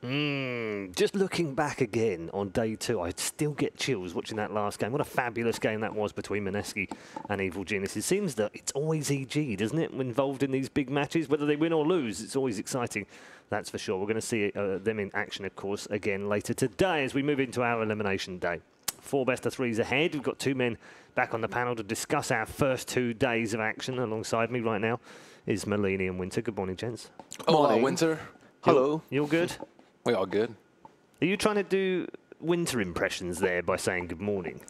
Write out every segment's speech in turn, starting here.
Just looking back again on day 2, I still get chills watching that last game. What a fabulous game that was between Mineski and Evil Genius. It seems that it's always EG, doesn't it, involved in these big matches? Whether they win or lose, it's always exciting, that's for sure. We're going to see them in action, of course, again later today as we move into our elimination day. 4 best-of-3s ahead. We've got 2 men back on the panel to discuss our first 2 days of action. Alongside me right now is Malini and Winter. Good morning, gents. Hola, Winter. Hello. You're good? We all good? Are you trying to do Winter impressions there by saying good morning?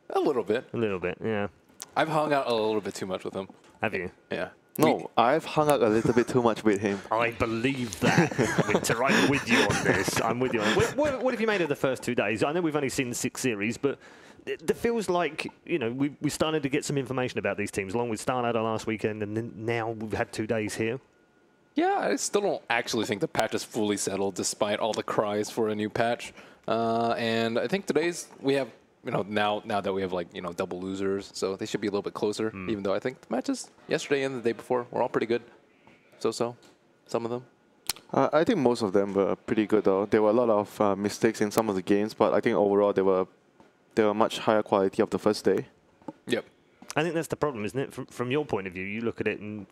A little bit. A little bit, yeah. I've hung out a little bit too much with him. Have you? Yeah. No, I've hung out a little bit too much with him. I believe that, Winter. I'm with you on this. I'm with you on it. What have you made of the first 2 days? I know we've only seen 6 series, but it feels like, you know, we started to get some information about these teams, along with Starladder last weekend, and then now we've had 2 days here. Yeah, I still don't actually think the patch is fully settled, despite all the cries for a new patch. And I think today's we have, you know, now that we have like, you know, double losers, so they should be a little bit closer. Even though I think the matches yesterday and the day before were all pretty good. So some of them. I think most of them were pretty good though. There were a lot of mistakes in some of the games, but I think overall they were much higher quality of the first day. Yep. I think that's the problem, isn't it? From your point of view, you look at it and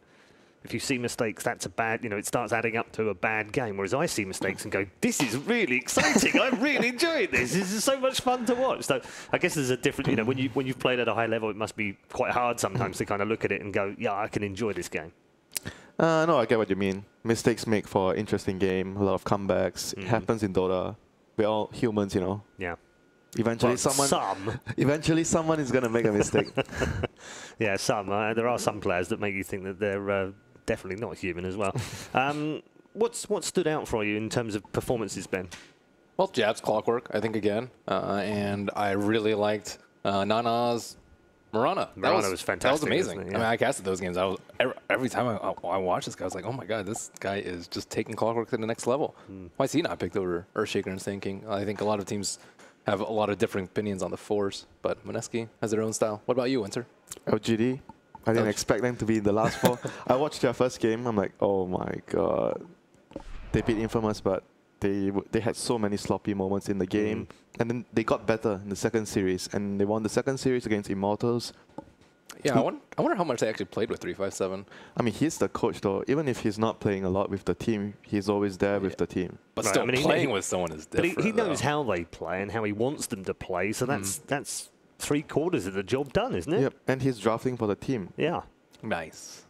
if you see mistakes, that's a bad, you know, it starts adding up to a bad game. Whereas I see mistakes and go, this is really exciting. I'm really enjoying this. This is so much fun to watch. So I guess there's a different, you know, when you've played at a high level, it must be quite hard sometimes to kind of look at it and go, yeah, I can enjoy this game. No, I get what you mean. Mistakes make for an interesting game, a lot of comebacks. It happens in Dota. We're all humans, you know. Yeah. Eventually, well, eventually someone is going to make a mistake. Yeah, some. There are some players that make you think that they're definitely not human as well. What stood out for you in terms of performances, Ben? Well, Jab's Clockwork, I think, again. And I really liked Nana's Mirana. Mirana was fantastic. That was amazing. Yeah. I mean, I casted those games. Every time I watched this guy, I was like, oh my god, this guy is just taking Clockwork to the next level. Why is he not picked over Earthshaker and Thinking? I think a lot of teams have a lot of different opinions on the Force, but Mineski has their own style. What about you, Winter? LGD. I didn't expect them to be in the last 4. I watched their first game. I'm like, oh my god. They beat Infamous, but they had so many sloppy moments in the game. And then they got better in the second series. And they won the second series against Immortals. Yeah, I wonder how much they actually played with 357. I mean, he's the coach, though. Even if he's not playing a lot with the team, he's always there with the team. But still, playing with someone is different. But he knows how they play and how he wants them to play. So that's 3/4 of the job done, isn't it? Yep, and he's drafting for the team. Yeah. Nice.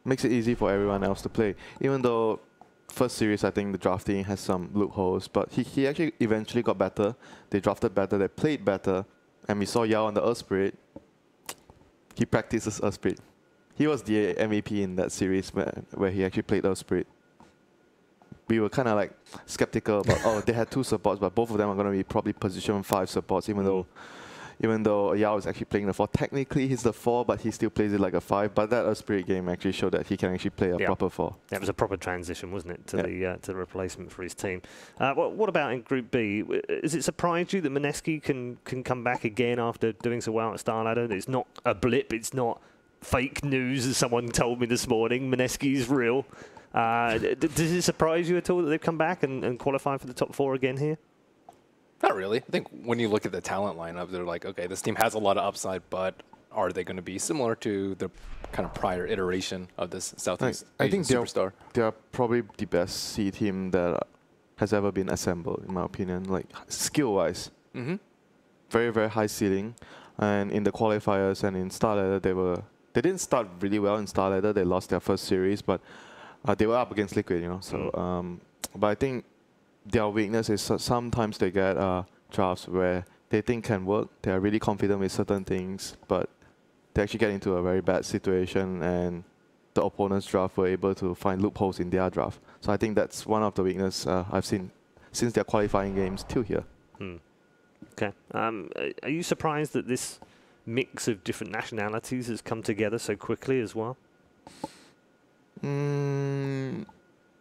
Makes it easy for everyone else to play. Even though first series, I think the drafting has some loopholes, but he actually eventually got better. They drafted better, they played better, and we saw Yao on the Earth Spirit. He practices Earth Spirit. He was the MVP in that series where he actually played Earth Spirit. We were kind of like skeptical about, oh, they had 2 supports, but both of them are going to be probably position 5 supports, even though Yao is actually playing the 4. Technically, he's the 4, but he still plays it like a 5. But that Earth Spirit game actually showed that he can actually play a proper 4. That was a proper transition, wasn't it, to the replacement for his team. What about in Group B? Has it surprised you that Mineski can come back again after doing so well at Starladder? It's not a blip. It's not fake news, as someone told me this morning. Mineski is real. Does it surprise you at all that they've come back and qualified for the top 4 again here? Not really. I think when you look at the talent lineup, they're like, okay, this team has a lot of upside, but are they going to be similar to the kind of prior iteration of this Southeast Asian superstar? They are probably the best C team that has ever been assembled, in my opinion. Like skill-wise, very, very high ceiling. And in the qualifiers and in Starladder, they didn't start really well in Starladder. They lost their first series, but they were up against Liquid, you know. So, but I think their weakness is sometimes they get drafts where they think can work. They are really confident with certain things, but they actually get into a very bad situation, and the opponent's draft were able to find loopholes in their draft. So I think that's one of the weaknesses I've seen since their qualifying games till here. Okay. Are you surprised that this mix of different nationalities has come together so quickly as well?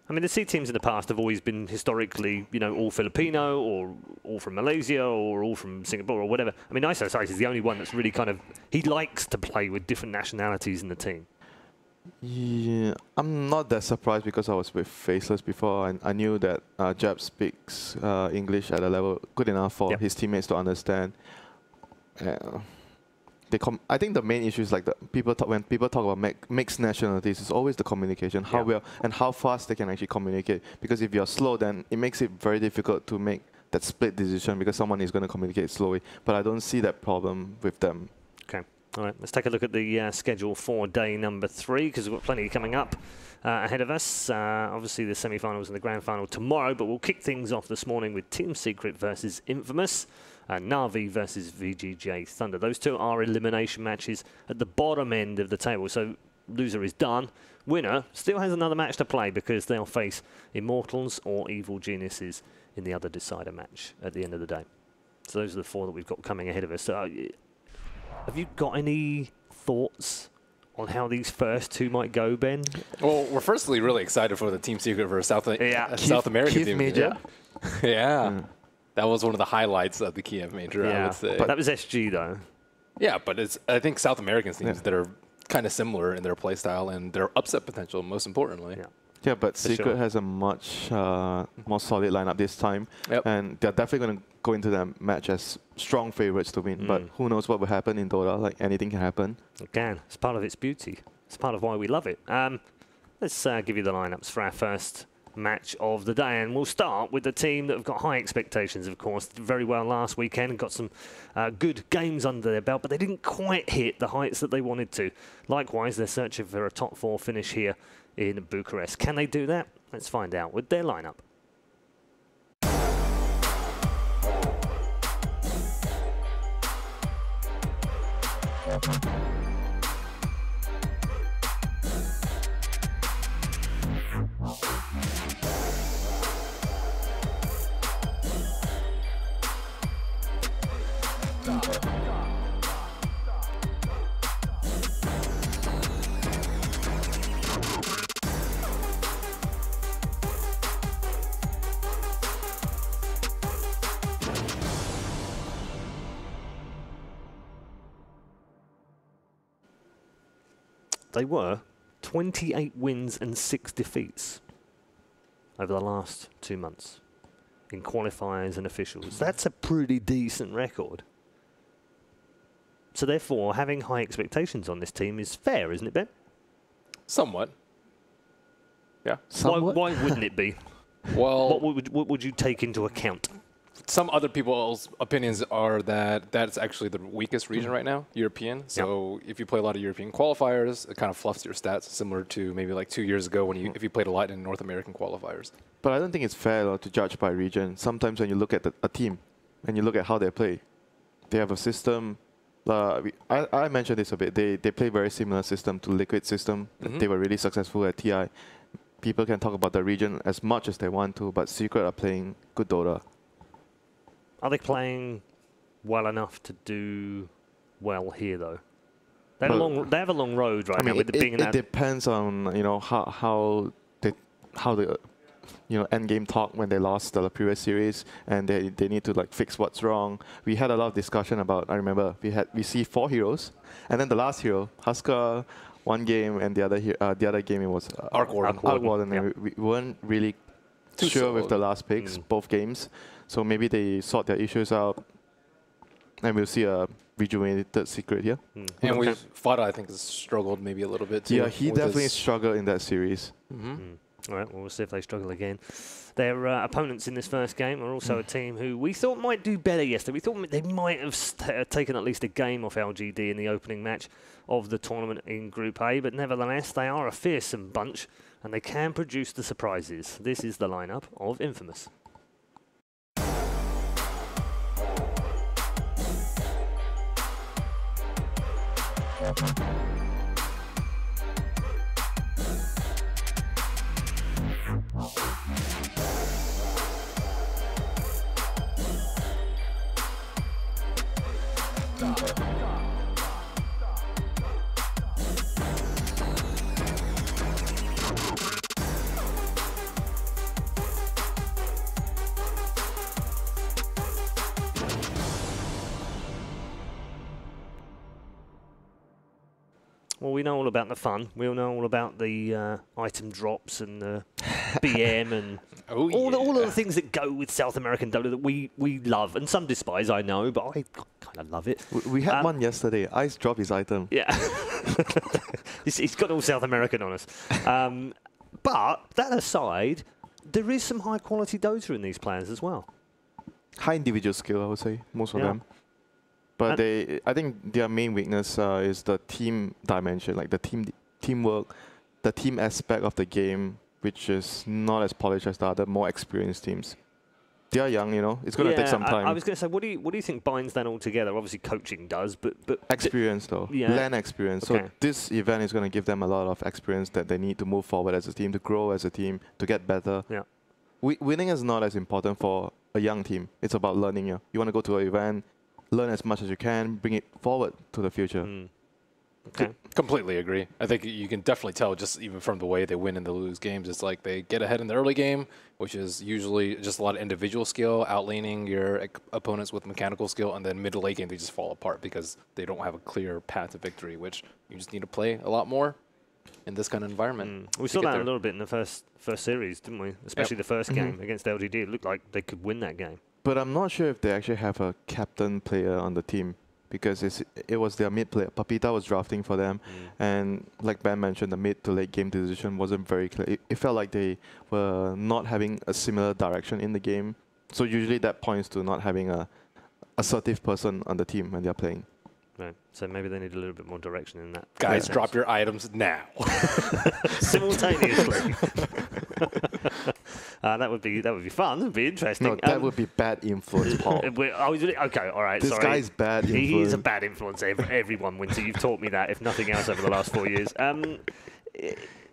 I mean, the C teams in the past have always been historically, you know, all Filipino or all from Malaysia or all from Singapore or whatever. I mean, ISO Size is the only one that's really kind of, he likes to play with different nationalities in the team. Yeah, I'm not that surprised because I was with Faceless before, and I knew that Jab speaks English at a level good enough for his teammates to understand. I think the main issue is like when people talk about mixed nationalities, it's always the communication, how well and how fast they can actually communicate. Because if you're slow, then it makes it very difficult to make that split decision because someone is going to communicate slowly. But I don't see that problem with them. Okay. All right, let's take a look at the schedule for day number 3 because we've got plenty coming up ahead of us. Obviously, the semi-finals and the grand final tomorrow, but we'll kick things off this morning with Team Secret versus Infamous. Na'Vi versus VGJ Thunder. Those two are elimination matches at the bottom end of the table. So loser is done. Winner still has another match to play because they'll face Immortals or Evil Geniuses in the other decider match at the end of the day. So those are the 4 that we've got coming ahead of us. Have you got any thoughts on how these first 2 might go, Ben? Well, we're firstly really excited for the Team Secret versus South American team. Major. Yeah. That was one of the highlights of the Kiev Major, I would say. But that was SG, though. Yeah, but I think South American teams that are kind of similar in their play style and their upset potential, most importantly. Yeah, but Secret has a much more solid lineup this time. And they're definitely going to go into that match as strong favorites to win. But who knows what will happen in Dota? Like, anything can happen. It can. It's part of its beauty. It's part of why we love it. Let's give you the lineups for our first match of the day, and we'll start with the team that have got high expectations, of course. Did very well last weekend and got some good games under their belt, but they didn't quite hit the heights that they wanted to. Likewise, they're searching for a top 4 finish here in Bucharest. Can they do that? Let's find out with their lineup. They were 28 wins and 6 defeats over the last 2 months in qualifiers and officials. That's a pretty decent record. So therefore, having high expectations on this team is fair, isn't it, Ben? Somewhat. Yeah. Somewhat? Why wouldn't it be? Well, what would you take into account? some other people's opinions are that that's actually the weakest region right now, European. So if you play a lot of European qualifiers, it kind of fluffs your stats, similar to maybe like 2 years ago when if you played a lot in North American qualifiers. But I don't think it's fair to judge by region. Sometimes when you look at a team and you look at how they play, they have a system. I mentioned this a bit. They play very similar system to Liquid system. They were really successful at TI. People can talk about the region as much as they want to, but Secret are playing good Dota. Are they playing well enough to do well here, though? They have a long road right now with the being in that. It depends on how the end game talk when they lost the previous series, and they need to like fix what's wrong. We had a lot of discussion about. I remember we see 4 heroes, and then the last hero Husker, one game, and the other game it was Arc Warden. And we weren't really too sure with the last picks both games. So maybe they sort their issues out, and we'll see a rejuvenated Secret here. And Fada, I think, has struggled maybe a little bit too. Yeah, he definitely struggled in that series. All right, well, we'll see if they struggle again. Their opponents in this first game are also a team who we thought might do better yesterday. We thought they might have taken at least a game off LGD in the opening match of the tournament in Group A, but nevertheless, they are a fearsome bunch, and they can produce the surprises. This is the lineup of Infamous. Well, we know all about the fun. We all know all about the item drops and the BM and all of the things that go with South American Dota that we love. And some despise, I know, but I kind of love it. We had one yesterday. Ice drop his item. Yeah. He's got all South American on us. But that aside, there is some high-quality Dota in these plans as well. High individual skill, I would say, most of them. But I think their main weakness is the team dimension, like the teamwork, the team aspect of the game, which is not as polished as the other more experienced teams. They are young, you know. It's going to take some time. I was going to say, what do you think binds that all together? Obviously, coaching does, but experience though, land experience. Okay. So this event is going to give them a lot of experience that they need to move forward as a team, to grow as a team, to get better. Yeah. Winning is not as important for a young team. It's about learning. You want to go to an event, learn as much as you can, bring it forward to the future. Okay. Completely agree. I think you can definitely tell just even from the way they win and they lose games. It's like they get ahead in the early game, which is usually just a lot of individual skill, outlaning your opponents with mechanical skill, and then mid to late game they just fall apart because they don't have a clear path to victory, which you just need to play a lot more in this kind of environment. We saw that a little bit in the first series, didn't we? Especially the first game against LGD. It looked like they could win that game. But I'm not sure if they actually have a captain player on the team, because it was their mid player. Papita was drafting for them, and like Ben mentioned, the mid to late game decision wasn't very clear. It felt like they were not having a similar direction in the game. So usually that points to not having a assertive person on the team when they're playing. Right. So maybe they need a little bit more direction in that. Guys, drop your items now. Simultaneously. That would be fun. That would be interesting. No, that would be bad influence, Paul. Okay, all right. This guy's bad influence. He is a bad influence. Everyone, Winter. You've taught me that, if nothing else, over the last 4 years.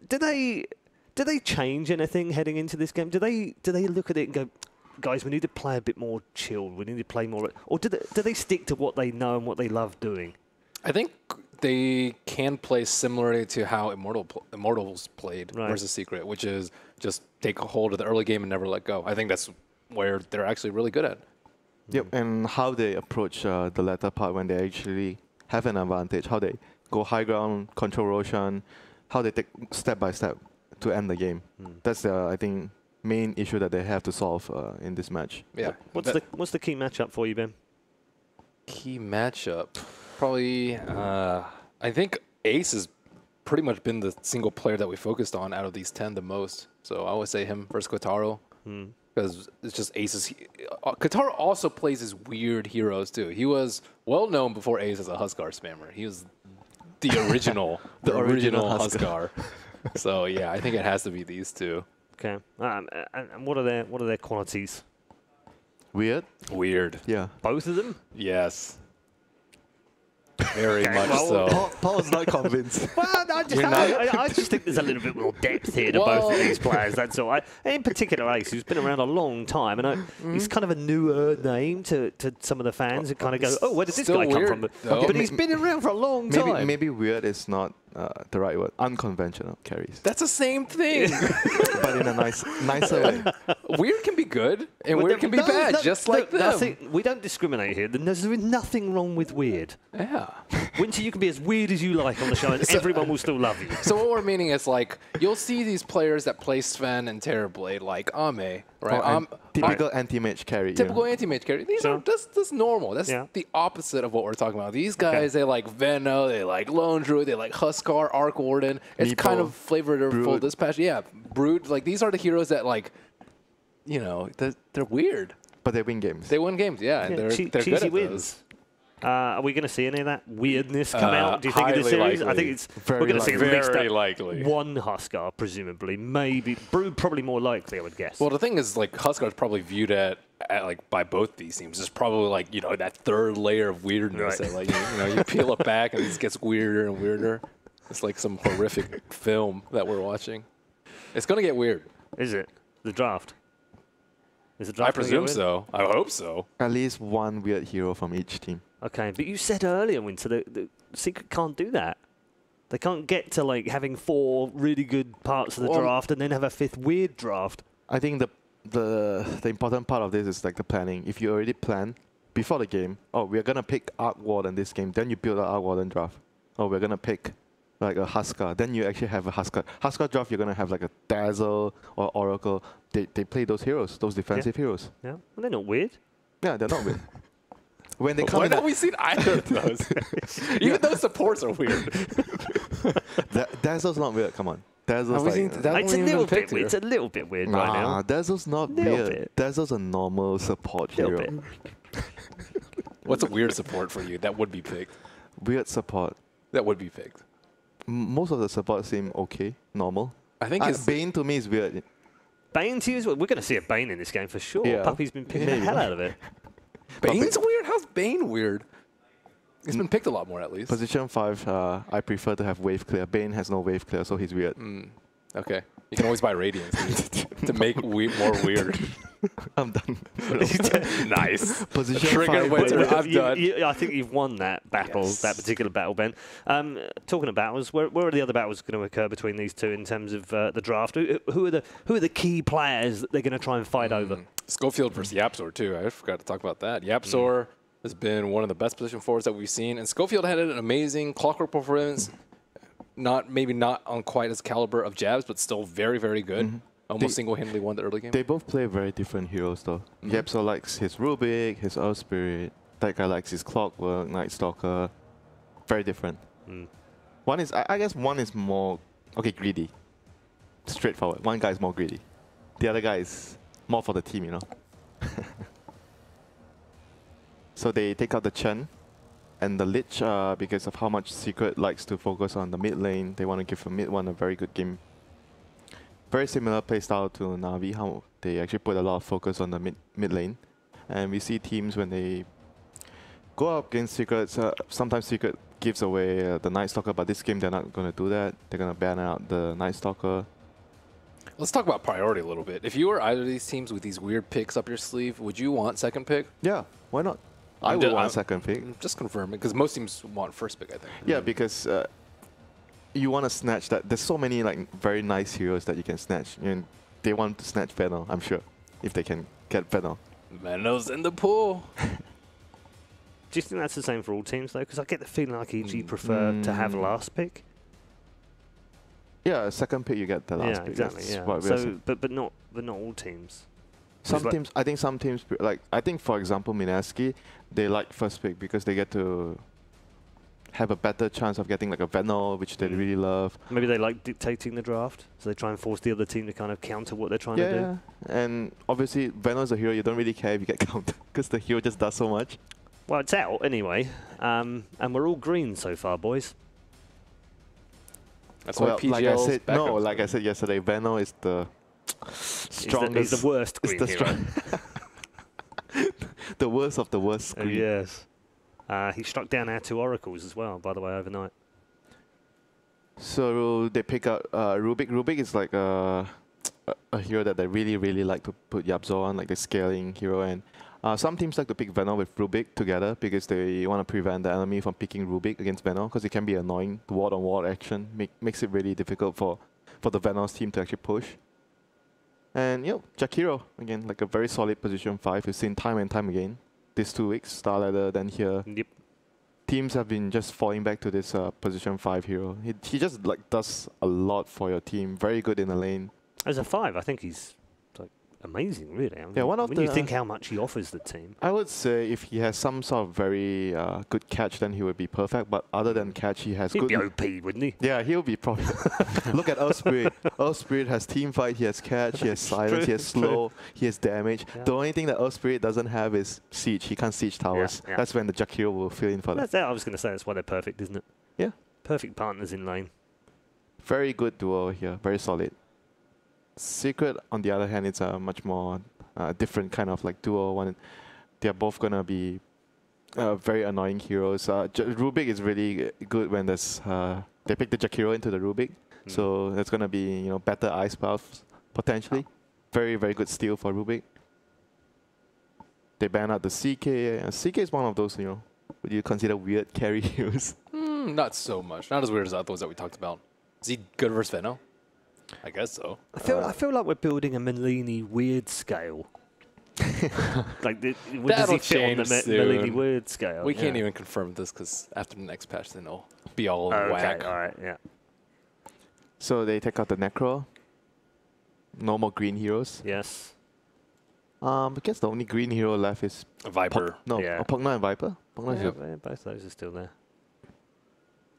Do they change anything heading into this game? Do they look at it and go, guys, we need to play a bit more chilled. We need to play more. Or do they stick to what they know and what they love doing? I think they can play similarly to how Immortals played versus Secret, which is just take a hold of the early game and never let go. I think that's where they're actually really good at. Yep, and how they approach the latter part when they actually have an advantage, how they go high ground, control Roshan, how they take step by step to end the game. That's the, I think, main issue that they have to solve in this match. Yeah. What's the key matchup for you, Ben? Key matchup? Probably, I think Ace has pretty much been the single player that we focused on out of these 10 the most. So I would say him versus Kotaro. Because it's just Ace's. Kotaro also plays his weird heroes too. He was well known before Ace as a Huskar spammer. He was the original, the original Huskar. So yeah, I think it has to be these two. Okay. And what are their qualities? Weird? Weird. Yeah. Both of them? Yes. Very much Paul's not convinced. Well, I just think there's a little bit more depth here to both of these players. That's all. In particular, Ace, who's been around a long time, and he's kind of a newer name to some of the fans who kind of go, "Oh, where did this guy come from?" But he's been around for a long time. Maybe weird is not the right word. Unconventional carries. That's the same thing, but in a nicer way. Weird can be good, and weird can be bad, just like them. We don't discriminate here. There's nothing wrong with weird. Yeah. Winter, you can be as weird as you like on the show, and everyone will still love you. So what we're meaning is, like, you'll see these players that play Sven and Terrorblade, like Ame, right? Typical anti-mage carry. Typical anti-mage carry. These are that's normal. That's the opposite of what we're talking about. These guys, they like Veno, they like Lone Druid, they like Huskar, Arc Warden. It's kind of flavorful dispatch. Yeah, Brood. Like, these are the heroes that, like, you know, they're weird. But they win games. They win games, and they're good at wins. those. Are we going to see any of that weirdness come out, do you think, in the series? Likely. I think we're going to see at least one Huskar, presumably. Maybe. Brood probably more likely, I would guess. Well, the thing is, like, Huskar is probably viewed at like by both these teams. There's probably, like, you know, that third layer of weirdness that, like, you know, you peel it back and it just gets weirder and weirder. It's like some horrific film that we're watching. It's going to get weird. Is it? The draft? Is the I draft presume so. I hope so. At least one weird hero from each team. Okay, but you said earlier, Winter, the Secret can't do that. They can't get to, like, having 4 really good parts of the draft and then have a 5th weird draft. I think the important part of this is, like, the planning. If you already plan before the game, oh, we're going to pick Arc Warden this game, then you build an Arc Warden draft. Oh, we're going to pick like a Huskar, then you actually have a Huskar. Huskar draft, you're gonna have like a Dazzle or Oracle. They play those heroes, those defensive heroes. Yeah, well, they're not weird. Yeah, they're not weird. When they come Why in, haven't we seen either of those? Even those supports are weird. Dazzle's not weird. Come on, Dazzle's Have we like. seen that? It's a little bit. It's a little bit weird right now. Nah, Dazzle's not Little weird. bit. Dazzle's a normal support Little hero. bit. What's a weird support for you that would be picked? Weird support. That would be picked. Most of the supports seem okay, normal. I think his Bane to me is weird. Bane to you as well. We're going to see a Bane in this game for sure. Yeah. Puppy's been picking the hell out of it. Bane's weird. How's Bane weird? He's been picked a lot more, at least. Position 5, I prefer to have wave clear. Bane has no wave clear, so he's weird. Okay. You can always buy Radiance to make more weird. I'm done. Nice. Position Trigger 5. winter. I'm done. I think you've won that battle, Yes. that particular battle, Ben. Talking of battles, where are the other battles going to occur between these two in terms of the draft? Who are the key players that they're going to try and fight over? Schofield versus Yapzor, too. I forgot to talk about that. Yapzor has been one of the best position forwards that we've seen. And Schofield had an amazing clockwork performance. Maybe not on quite as caliber of Jabs, but still very, very good. Almost single-handedly won the early game. They both play very different heroes, though. Yapzor likes his Rubik, his Earth Spirit. That guy likes his Clockwork, Night Stalker. Very different. One is, I guess one is more, greedy. Straightforward. One guy is more greedy. The other guy is more for the team, you know. So they take out the Chen and the Lich because of how much Secret likes to focus on the mid lane. They want to give the mid one a very good game. Very similar playstyle to Na'Vi, how they actually put a lot of focus on the mid lane. And we see teams when they go up against Secret, sometimes Secret gives away the Night Stalker, but this game they're not going to do that. They're going to ban out the Night Stalker. Let's talk about priority a little bit. If you were either of these teams with these weird picks up your sleeve, would you want second pick? Yeah, why not? I would want second pick. Just confirm it, because most teams want first pick, I think. Yeah, because you want to snatch that. There's so many like very nice heroes that you can snatch. And they want to snatch Venom, I'm sure, if they can get Venom. Venom's in the pool. Do you think that's the same for all teams, though? Because I get the feeling like EG prefer to have last pick. Yeah, second pick you get the last Yeah, pick. exactly. That's Yeah. what we're So, saying. but not all teams. Some like- teams, I think some teams, I think for example, Minaski, they like first pick because they get to have a better chance of getting like a Venom, which they really love. Maybe they like dictating the draft, so they try and force the other team to kind of counter what they're trying to do. Yeah, and obviously Venom is a hero, you don't really care if you get counted because the hero just does so much. Well, it's out anyway, and we're all green so far, boys. That's why Well, PGL's like I said yesterday, Venom is the strongest. He's the worst green hero. The worst of the worst green. Yes. He struck down our 2 oracles as well, by the way, overnight. So they pick out Rubik. Rubik is like a hero that they really, really like to put Yapzor on, like the scaling hero. And some teams like to pick Venom with Rubik together because they want to prevent the enemy from picking Rubik against Venom because it can be annoying. The ward-on-ward action makes it really difficult for the Venom's team to actually push. And, Jakiro, again, like a very solid position 5. We've seen time and time again. These 2 weeks, Star Ladder, then here. Yep. Teams have been just falling back to this position 5 hero. He just like does a lot for your team. Very good in the lane. As a 5, I think he's like amazing, really. I mean, Yeah, one of when the, you think how much he offers the team. I would say if he has some sort of very good catch, then he would be perfect. But other than catch, he has He'd good. be OP, wouldn't he? Yeah, he'll be probably. Look at Earth Spirit. Earth Spirit has team fight. He has catch. He has silence. He has slow. He has damage. Yeah. The only thing that Earth Spirit doesn't have is siege. He can't siege towers. Yeah. That's when the Jakiro will fill in for that. That's that. I was going to say that's why they're perfect, isn't it? Yeah. Perfect partners in lane. Very good duo here. Very solid. Secret, on the other hand, it's a much more different kind of like duo. One, they're both gonna be very annoying heroes. Rubik is really good when there's they pick the Jakiro into the Rubik, so that's gonna be better ice buffs potentially. Very very good steal for Rubik. They ban out the CK. CK is one of those would you consider weird carry heroes? Not so much. Not as weird as the ones that we talked about. Is he good versus Venom? I guess so. I feel like we're building a Melini weird scale. Like, where does That'll he fit on the change Melini soon. weird scale? We can't even confirm this because after the next patch, then be all whack. All right, yeah. So they take out the Necro. No more green heroes. Yes. I guess the only green hero left is Viper. Yeah. Pugna and Viper. Pugna Yeah, is both those are still there.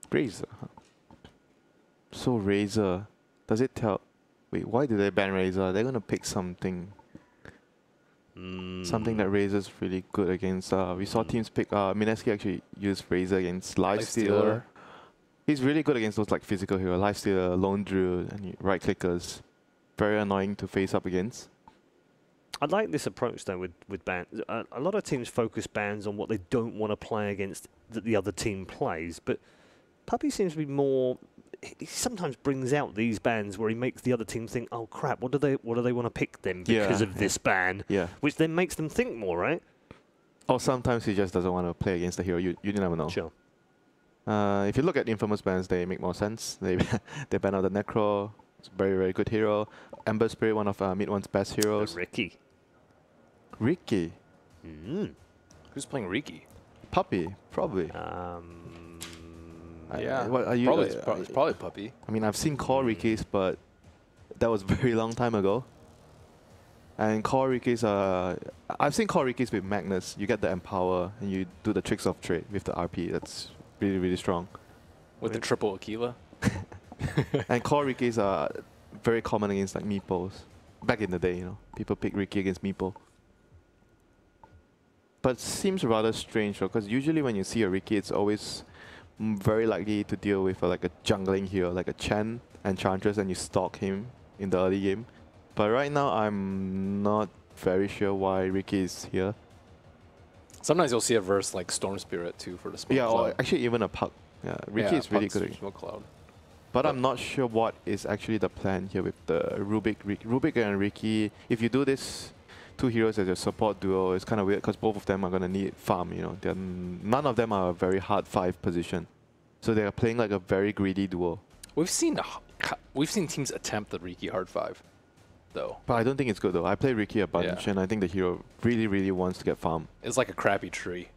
Razor. Huh? So Razor, does it tell? Wait, why did they ban Razor? They're gonna pick something. Something that Razor's really good against. We saw teams pick. Mineski actually used Razor against Lifestealer. He's really good against those like physical hero, Lifestealer, Lone Druid, and right clickers. Very annoying to face up against. I like this approach though with bans. A lot of teams focus bans on what they don't want to play against that the other team plays, but Puppy seems to be more. He sometimes brings out these bans where he makes the other team think, "Oh crap, what do they want to pick them because of this ban?" Yeah. Which then makes them think more, right? Or sometimes he just doesn't want to play against the hero. You never know. Sure. If you look at Infamous bans, they make more sense. They ban out the Necro. It's a very, very good hero. Ember Spirit, one of Mid-One's best heroes. Ricky. Ricky. Who's playing Riki? Puppy, probably. Yeah. What are you? Probably Puppy. I mean, I've seen core Rikis, but that was a very long time ago. And core Rikis I've seen core Rikis with Magnus. You get the Empower, and you do the tricks of trade with the RP. That's really, really strong. With the triple Aquila? And core Rikis are very common against like Meeples. Back in the day, you know, people pick Riki against Meeple. But it seems rather strange, because usually when you see a Riki, it's always very likely to deal with like a jungling hero, like a Chen, Enchantress, and you stalk him in the early game. But right now, I'm not very sure why Riki is here. Sometimes you'll see a verse like Storm Spirit too for the Smoke Yeah, Cloud. or actually even a Puck. Yeah, Riki is really good. Smoke Cloud. But I'm not sure what is actually the plan here with the Rubik and Riki. If you do this two heroes as a support duo, it's kind of weird because both of them are going to need farm, you know. None of them are a very hard 5 position. So they are playing like a very greedy duo. We've seen teams attempt the Riki hard 5, though. But I don't think it's good though. I play Riki a bunch and I think the hero really, really wants to get farm. It's like a crappy tree.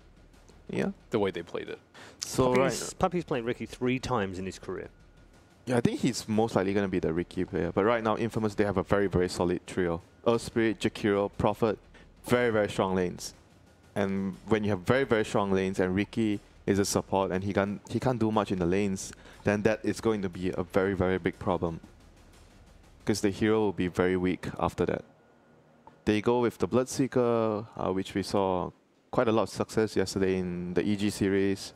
Yeah. The way they played it. So Puppy's played Ricky 3 times in his career. Yeah, I think he's most likely going to be the Riki player. But right now, Infamous, they have a very, very solid trio. Earth Spirit, Jakiro, Prophet, very, very strong lanes. And when you have very, very strong lanes and Riki is a support and he can't do much in the lanes, then that is going to be a very, very big problem. Because the hero will be very weak after that. They go with the Bloodseeker, which we saw quite a lot of success yesterday in the EG series.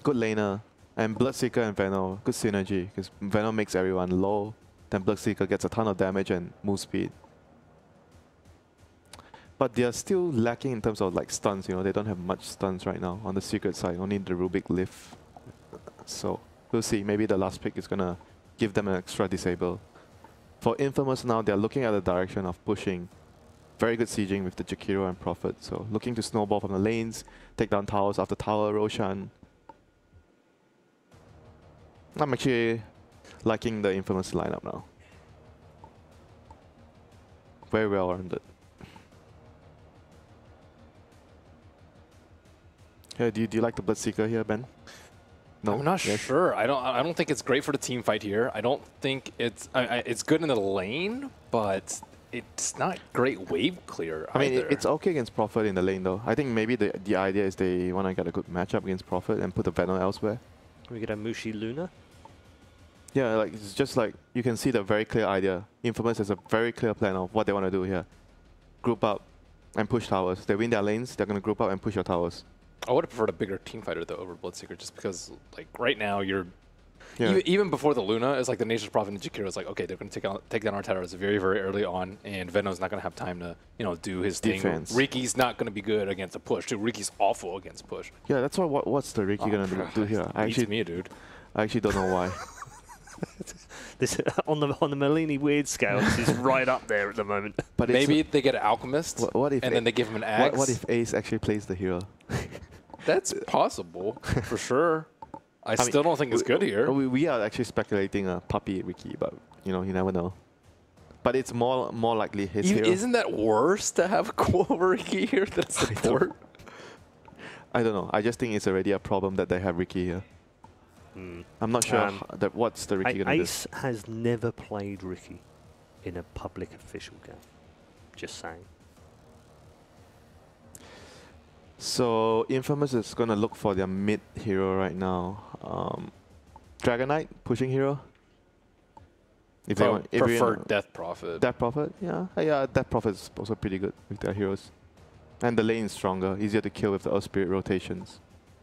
Good laner. And Bloodseeker and Venom, good synergy, because Venom makes everyone low, then Bloodseeker gets a ton of damage and move speed. But they are still lacking in terms of like stuns, you know, they don't have much stuns right now on the secret side, only the Rubik lift. So we'll see, maybe the last pick is gonna give them an extra disable. For Infamous now, they're looking at the direction of pushing. Very good sieging with the Jakiro and Prophet, so looking to snowball from the lanes, take down towers after tower, Roshan. I'm actually liking the Infamous lineup now. Very well rounded. Yeah, do you like the Bloodseeker here, Ben? No, I'm not sure. I don't think it's great for the team fight here. I don't think it's good in the lane, but it's not great wave clear. I mean, it's okay against Prophet in the lane though. I think maybe the idea is they want to get a good matchup against Prophet and put the Venom elsewhere. We get a Mushi Luna. Yeah, like it's just like you can see the very clear idea. Infamous has a very clear plan of what they want to do here. Group up and push towers. They win their lanes, they're going to group up and push your towers. I would have preferred a bigger team fighter though over Bloodseeker, just because like right now you're even before the Luna, it's like the Nature's Prophet and Jakiro is like, okay, they're going to take down our towers very, very early on, and Venom's not going to have time to do his defense. thing. Riki's not going to be good against a push. Dude, Riki's awful against push. Yeah, that's what's the Riki going to do here? I actually don't know why. This on the Merlini weird scale, this is right up there at the moment. But maybe they get an Alchemist, what if then they give him an axe. What if Ace actually plays the hero? That's possible, for sure. I still don't think it's good here. We are actually speculating a Puppy Riki, but you never know. But it's more likely his hero. Isn't that worse to have Quover Riki here than support? I don't know. I just think it's already a problem that they have Riki here. I'm not sure what's the Ricky going to do. Ace has never played Ricky in a public official game. Just saying. So Infamous is going to look for their mid hero right now. Dragon Knight, pushing hero. If they want, prefer Death Prophet. Death Prophet, yeah. Death Prophet is also pretty good with their heroes. And the lane is stronger, easier to kill with the Earth Spirit rotations.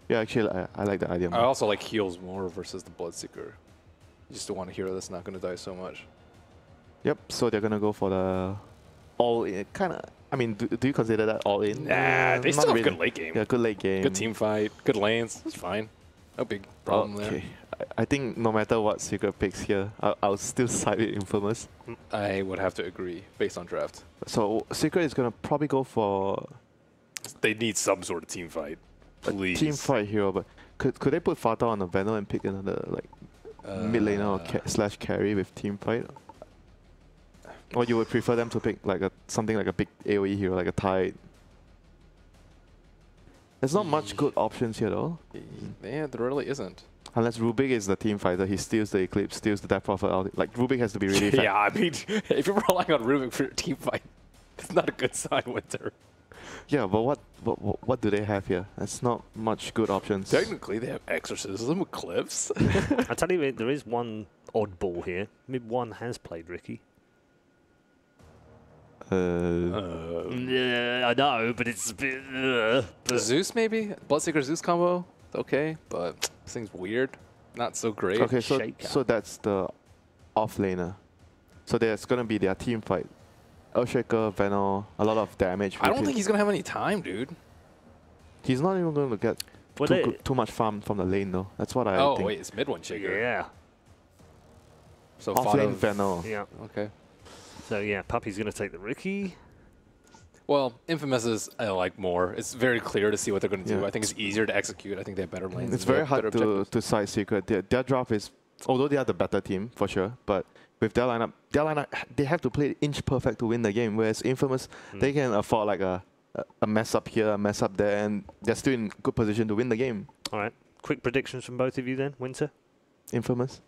Yeah, actually, I like the idea more. I also like heals more versus the Bloodseeker. You just don't want a hero that's not going to die so much. Yep, so they're going to go for the all-in, kind of. I mean, do you consider that all-in? Nah, they still have good late game. Yeah, good late game. Good team fight, good lanes. It's fine. No big problem there. I think no matter what Secret picks here, I'll still side with Infamous. I would have to agree based on draft. So Secret is going to probably go for... They need some sort of team fight. Please. Team fight hero, but could they put Fata on a Venom and pick another mid laner or slash carry with team fight? Or you would prefer them to pick something like a big AoE hero, like a Tide? There's not much good options here though. Yeah, there really isn't. Unless Rubik is the team fighter, he steals the Eclipse, steals the Death Prophet out. Like Rubik has to be really fast. Yeah, I mean, if you're relying on Rubik for your team fight, it's not a good sign, Winter. Yeah, but what do they have here? That's not much good options. Technically, they have Exorcism, Eclipse. I tell you, there is one oddball here. Mid 1 has played Ricky. I know, but it's a bit... Zeus, maybe? Bloodseeker Zeus combo? It's okay, but this thing's weird. Not so great. Okay, so that's the off laner. So there's going to be their team fight. Earthshaker, Venom, a lot of damage. I don't think he's going to have any time, dude. He's not even going to get too much farm from the lane, though. That's what I think. Oh, wait, it's mid one shaker. Yeah. So off lane Venom. Yeah. Okay. So, yeah, Puppy's going to take the Ricky. Well, Infamous is I like more. It's very clear to see what they're going to do. I think it's easier to execute. I think they have better lanes. It's very hard to side Secret. Their draft is, although they are the better team, for sure, but with their lineup, they have to play inch perfect to win the game. Whereas Infamous, they can afford like a mess up here, a mess up there, and they're still in good position to win the game. All right. Quick predictions from both of you then, Winter? Infamous.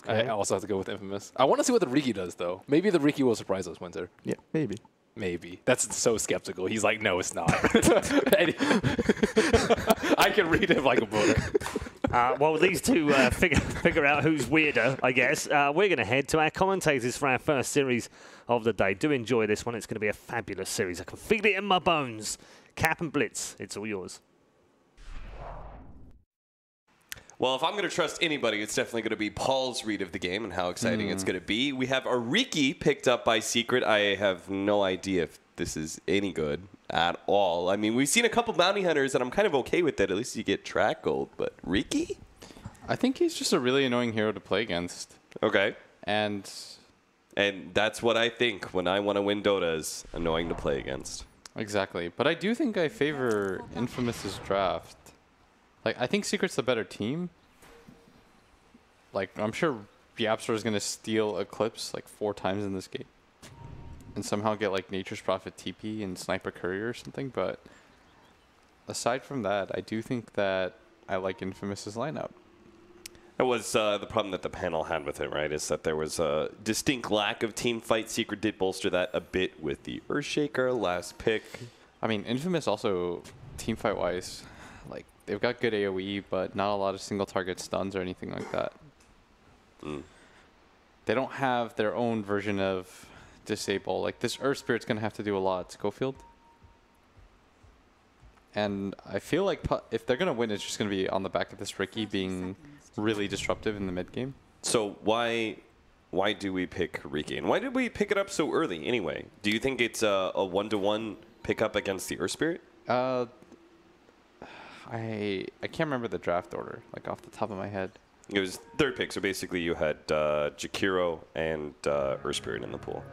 Okay. I also have to go with Infamous. I want to see what the Riki does, though. Maybe the Riki will surprise us, Winter. Yeah, maybe. Maybe. That's so skeptical. He's like, no, it's not. I can read him like a book. Well, these two figure out who's weirder, I guess. We're going to head to our commentators for our first series of the day. Do enjoy this one. It's going to be a fabulous series. I can feel it in my bones. Cap and Blitz, it's all yours. Well, if I'm going to trust anybody, it's definitely going to be Paul's read of the game and how exciting it's going to be. We have a Riki picked up by Secret. I have no idea if this is any good at all. I mean, we've seen a couple bounty hunters, and I'm kind of okay with that. At least you get track gold. But Riki? I think he's just a really annoying hero to play against. Okay. And that's what I think when I want to win Dota is annoying to play against. Exactly. But I do think I favor Infamous's draft. Like, I think Secret's the better team. Like, I'm sure Yapster is going to steal Eclipse like 4 times in this game. And somehow get like Nature's Prophet TP and Sniper Courier or something. But aside from that, I do think that I like Infamous's lineup. That was the problem that the panel had with it, right? Is that there was a distinct lack of team fight. Secret did bolster that a bit with the Earthshaker last pick. I mean, Infamous also, team fight-wise, like, they've got good AoE, but not a lot of single target stuns or anything like that. They don't have their own version of disable. Like, this Earth Spirit's going to have to do a lot. Schofield. And I feel like if they're going to win, it's just going to be on the back of this Riki being really disruptive in the mid game. So why do we pick Riki? And why did we pick it up so early anyway? Do you think it's a 1-to-1 pickup against the Earth Spirit? I can't remember the draft order, like off the top of my head. It was 3rd pick, so basically you had Jakiro and Earth Spirit in the pool.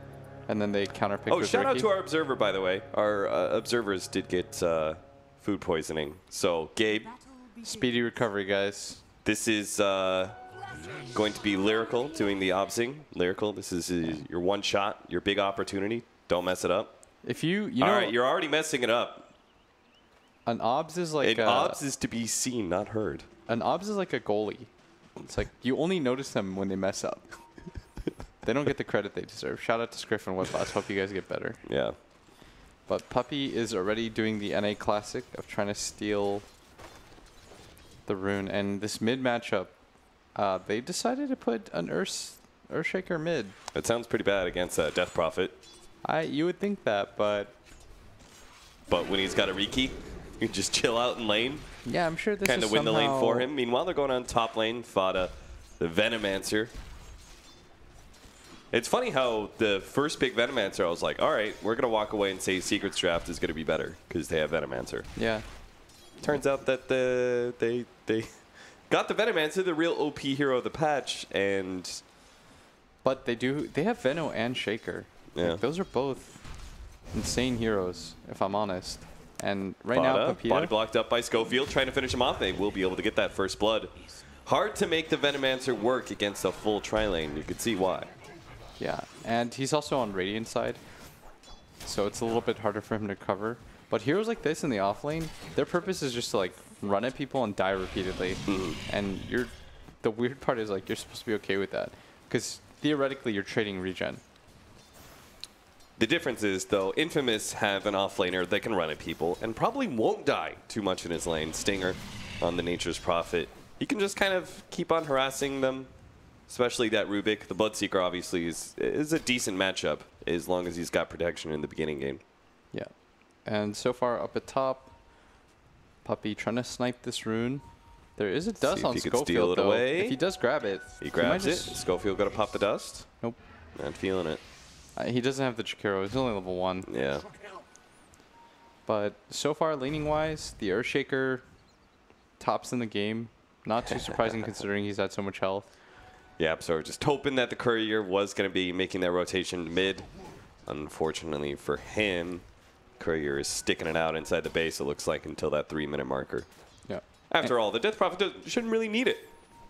And then they counterpicked with shout out Riki. to our observer, by the way. Our observers did get food poisoning. So, Gabe. Speedy recovery, guys. This is going to be Lyrical doing the obsing. Lyrical, this is your one shot, your big opportunity. Don't mess it up. If you know, all right, you're already messing it up. An obs is like obs is to be seen, not heard. An obs is like a goalie. It's like you only notice them when they mess up. They don't get the credit they deserve. Shout out to Scriff and Woodboss. Hope you guys get better. Yeah. But Puppy is already doing the NA classic of trying to steal the rune. And this mid matchup, they decided to put an Earthshaker mid. It sounds pretty bad against Death Prophet. You would think that, but when he's got a Riki, you just chill out in lane. yeah, I'm sure this Kind is of win the lane somehow- for him. Meanwhile, they're going on top lane. Fada, the Venomancer. It's funny how the first pick Venomancer, I was like, all right, we're going to walk away and say Secret's draft is going to be better because they have Venomancer. Yeah. Turns out that they got the Venomancer, the real OP hero of the patch, and But they have Veno and Shaker. Yeah. Like, those are both insane heroes, if I'm honest. And right now, Fada, Pepita, body blocked up by Schofield, trying to finish him off. They will be able to get that first blood. Hard to make the Venomancer work against a full tri-lane. You can see why. yeah, and he's also on Radiant side, so it's a little bit harder for him to cover. But heroes like this in the off lane, their purpose is just to like run at people and die repeatedly. And the weird part is like you're supposed to be okay with that, because theoretically you're trading regen. The difference is, though, Infamous have an offlaner that can run at people and probably won't die too much in his lane. Stinger on the Nature's Prophet. He can just kind of keep on harassing them, especially that Rubik. The Bloodseeker obviously is a decent matchup as long as he's got protection in the beginning game. Yeah. And so far up at top, Puppy trying to snipe this rune. There is a dust if on he could steal Schofield, it though. away. If he does grab it, He might grabs it. just- Schofield got to pop the dust. Nope. Not feeling it. He doesn't have the Chikiro. He's only level 1. Yeah. But so far, laning-wise, the Earthshaker tops in the game. Not too surprising considering he's had so much health. Yeah, so just hoping that the Courier was going to be making that rotation mid. Unfortunately for him, Courier is sticking it out inside the base, it looks like, until that 3-minute marker. Yeah. After all, the Death Prophet shouldn't really need it,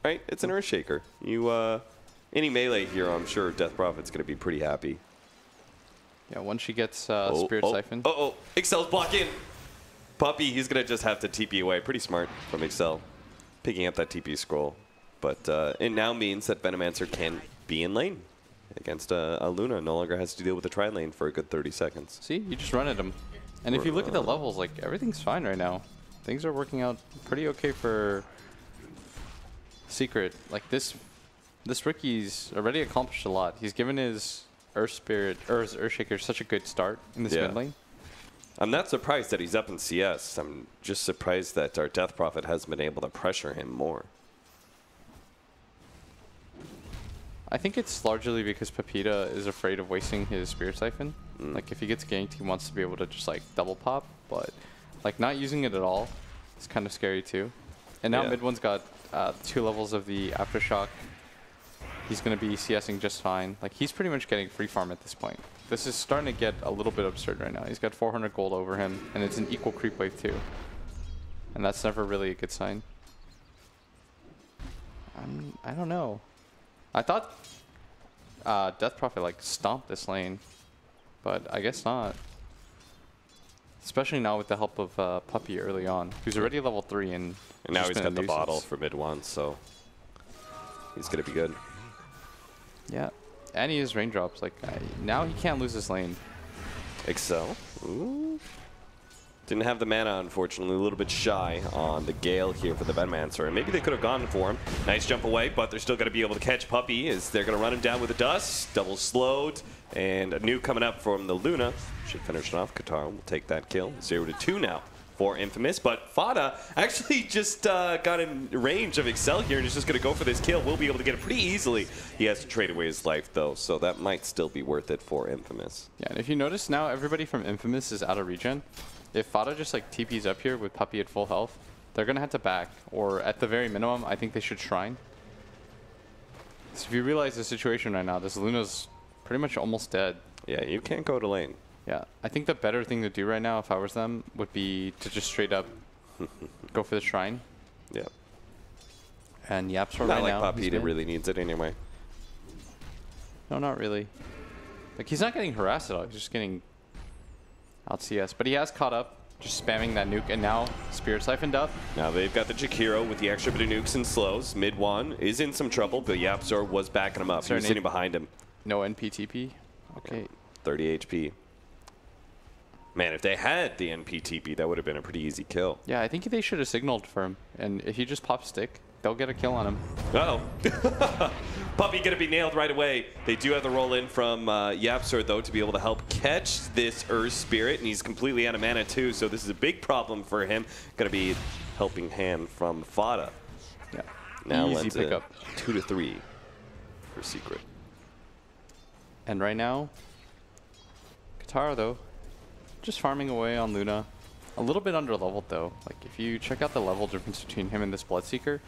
right? It's an Earthshaker. Any melee hero, I'm sure Death Prophet's going to be pretty happy. Yeah, once she gets Spirit Siphon. Excel's blocking. Puppy, he's going to just have to TP away. Pretty smart from Excel, picking up that TP scroll. But it now means that Venomancer can be in lane against a Luna. No longer has to deal with the tri-lane for a good 30 seconds. See, you just run at him. And if you look at the levels, like, everything's fine right now. Things are working out pretty okay for Secret. Like, this Ricky's already accomplished a lot. He's given his Earthshaker such a good start in this mid lane. I'm not surprised that he's up in CS. I'm just surprised that our Death Prophet hasn't been able to pressure him more. I think it's largely because Pepita is afraid of wasting his Spirit Siphon. Like, if he gets ganked, he wants to be able to just, like, double pop. But, like, not using it at all is kind of scary, too. And now mid one's got 2 levels of the Aftershock. He's going to be CSing just fine. Like, he's pretty much getting free farm at this point. This is starting to get a little bit absurd right now. He's got 400 gold over him, and it's an equal creep wave, too. And that's never really a good sign. I don't know. I thought Death Prophet, like, stomped this lane, but I guess not. Especially now with the help of Puppy early on, who's already level 3 and now just he's been a got the bottle nuisance. for mid one, so he's going to be good. Yeah, and he has raindrops. Like, now he can't lose this lane. Excel. Ooh. Didn't have the mana, unfortunately. A little bit shy on the Gale here for the Venomancer. And maybe they could have gone for him. Nice jump away, but they're still going to be able to catch Puppy as they're going to run him down with the dust. Double slowed. And a new coming up from the Luna. Should finish it off. Qatar will take that kill. 0-2 now for Infamous. But Fada actually just got in range of Excel here and is just going to go for this kill. Will be able to get it pretty easily. He has to trade away his life, though, so that might still be worth it for Infamous. Yeah, and if you notice now, everybody from Infamous is out of regen. If Fada just, like, TPs up here with Puppy at full health, they're going to have to back. Or at the very minimum, I think they should Shrine. So if you realize the situation right now, this Luna's pretty much almost dead. Yeah, you can't go to lane. Yeah, I think the better thing to do right now, if I was them, would be to just straight up go for the Shrine. Yeah. And Yapsor Not right like now. Puppy he's mid. really needs it anyway. No, not really. Like, he's not getting harassed at all. He's just getting out CS. But he has caught up just spamming that nuke, and now Spirit Siphoned up. Now they've got the Jakiro with the extra bit of nukes and slows. Mid one is in some trouble, but Yapzor was backing him up. He was sitting behind him. No NPTP. Okay. 30 HP. Man, if they had the NPTP, that would have been a pretty easy kill. Yeah, I think they should have signaled for him, and if he just pops stick, they'll get a kill on him. Uh-oh. Puppy going to be nailed right away. They do have the roll in from Yapzor, though, to be able to help catch this Earth Spirit, and he's completely out of mana, too, so this is a big problem for him. Going to be helping hand from Fada. Yeah. Now Easy pickup. 2 to 3 for Secret. And right now, Katara, though, just farming away on Luna. A little bit under-leveled, though. Like, if you check out the level difference between him and this Bloodseeker,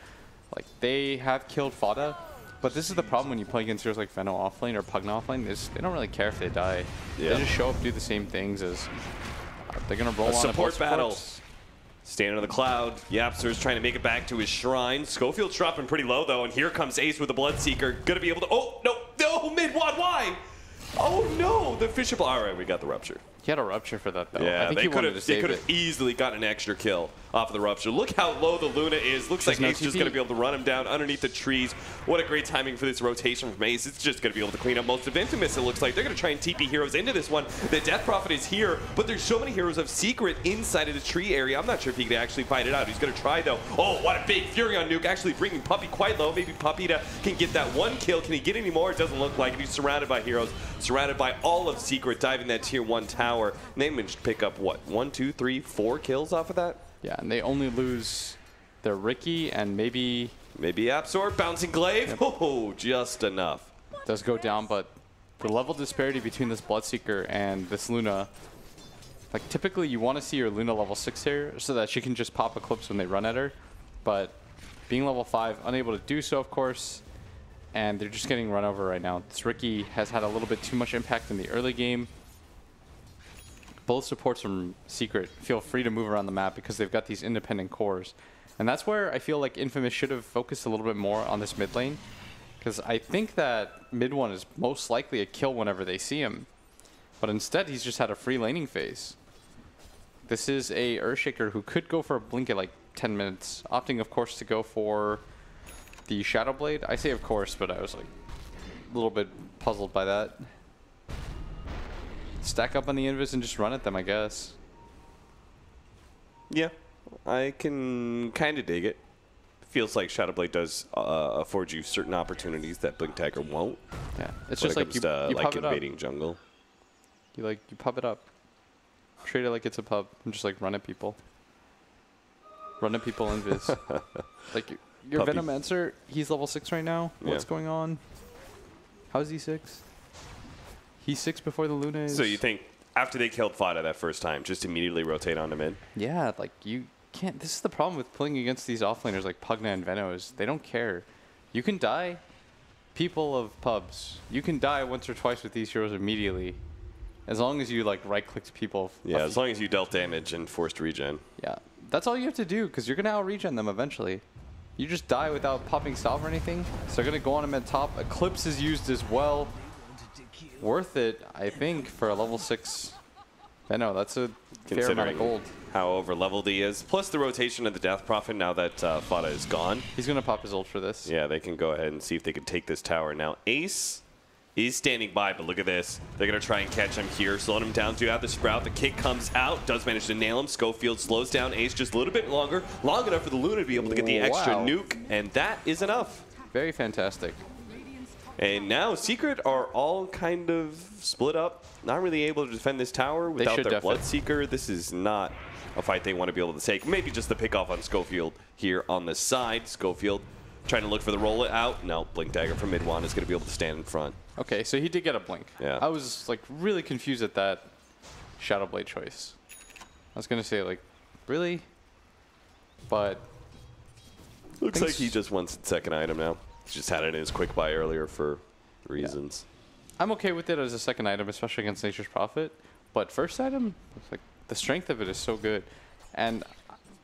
like, they have killed Fada, but this is the problem when you play against heroes like Veno offlane or Pugna offlane, is they don't really care if they die. Yeah. They just show up, do the same things as... they're going to roll A on support both battle. supports. Standing on the cloud, Yapzor's trying to make it back to his shrine. Schofield's dropping pretty low, though, and here comes Ace with the Bloodseeker. Gonna be able to... Oh, no! No! Mid-wad, why? Oh, no! The Fishable... All right, we got the Rupture. He had a Rupture for that, though. Yeah, I think he wanted to save could it. have easily gotten an extra kill off of the Rupture. Look how low the Luna is. Looks like no Ace is just TP. going to be able to run him down underneath the trees. What a great timing for this rotation from Ace. It's just going to be able to clean up most of Infamous, it looks like. They're going to try and TP heroes into this one. The Death Prophet is here, but there's so many heroes of Secret inside of the tree area. I'm not sure if he can actually fight it out. He's going to try, though. Oh, what a big Furion nuke, actually bringing Puppy quite low. Maybe Puppy can get that one kill. Can he get any more? It doesn't look like it. He's surrounded by heroes, surrounded by all of Secret, diving that tier 1 tower. And they managed to pick up, what, 1, 2, 3, 4 kills off of that? Yeah, and they only lose their Ricky and maybe... Maybe Absorb, bouncing glaive. Yep. Oh, just enough. does go down, but the level disparity between this Bloodseeker and this Luna, like typically you want to see your Luna level 6 here so that she can just pop Eclipse when they run at her, but being level 5, unable to do so, of course, and they're just getting run over right now. This Ricky has had a little bit too much impact in the early game. Both supports from Secret feel free to move around the map because they've got these independent cores. And that's where I feel like Infamous should have focused a little bit more on this mid lane. Because I think that mid one is most likely a kill whenever they see him. But instead, he's just had a free laning phase. This is a Earthshaker who could go for a blink at like 10 minutes. Opting, of course, to go for the Shadow Blade. I say of course, but I was like a little bit puzzled by that. Stack up on the Invis and just run at them, I guess. Yeah, I can kind of dig it. Feels like Shadowblade does afford you certain opportunities that Blink Dagger won't. Yeah, it's When just it like comes you to, like pop it up. invading jungle. You pop it up. Treat it like it's a pub and just like run at people. Run at people Invis. Like your Puppy. Venomancer, he's level 6 right now. What's Yeah. going on? How is he 6? He's 6 before the Luna is. So you think after they killed Fada that first time, just immediately rotate onto mid? Yeah, like you can't. This is the problem with playing against these offlaners like Pugna and Veno is they don't care. You can die, people of pubs. You can die once or twice with these heroes immediately, as long as you like right-click people. Yeah, as long as you dealt damage and forced regen. Yeah, that's all you have to do because you're gonna out-regen them eventually. You just die without popping salve or anything, so they're gonna go on him at top. Eclipse is used as well. Worth it, I think, for a level 6 Veno. That's a fair amount of gold. How over-leveled he is. Plus the rotation of the Death Prophet now that Fada is gone. He's gonna pop his ult for this. Yeah, they can go ahead and see if they can take this tower. Now, Ace is standing by, but look at this. They're going to try and catch him here, slowing him down to out the Sprout. The kick comes out, does manage to nail him. Schofield slows down Ace just a little bit longer, long enough for the Luna to be able to get the extra Wow. nuke, and that is enough. Very fantastic. And now Secret are all kind of split up, not really able to defend this tower without should their def it. Bloodseeker. This is not a fight they want to be able to take. Maybe just the pick off on Schofield here on the side. Schofield trying to look for the roll it out. No, Blink Dagger from Midwan is going to be able to stand in front. Okay, so he did get a blink. Yeah. I was like really confused at that Shadow Blade choice. I was gonna say like, really? But Looks Thanks. like he just wants the second item now. He just had it in his quick buy earlier for reasons. I'm okay with it as a second item, especially against Nature's Prophet. But first item, it's like the strength of it is so good, and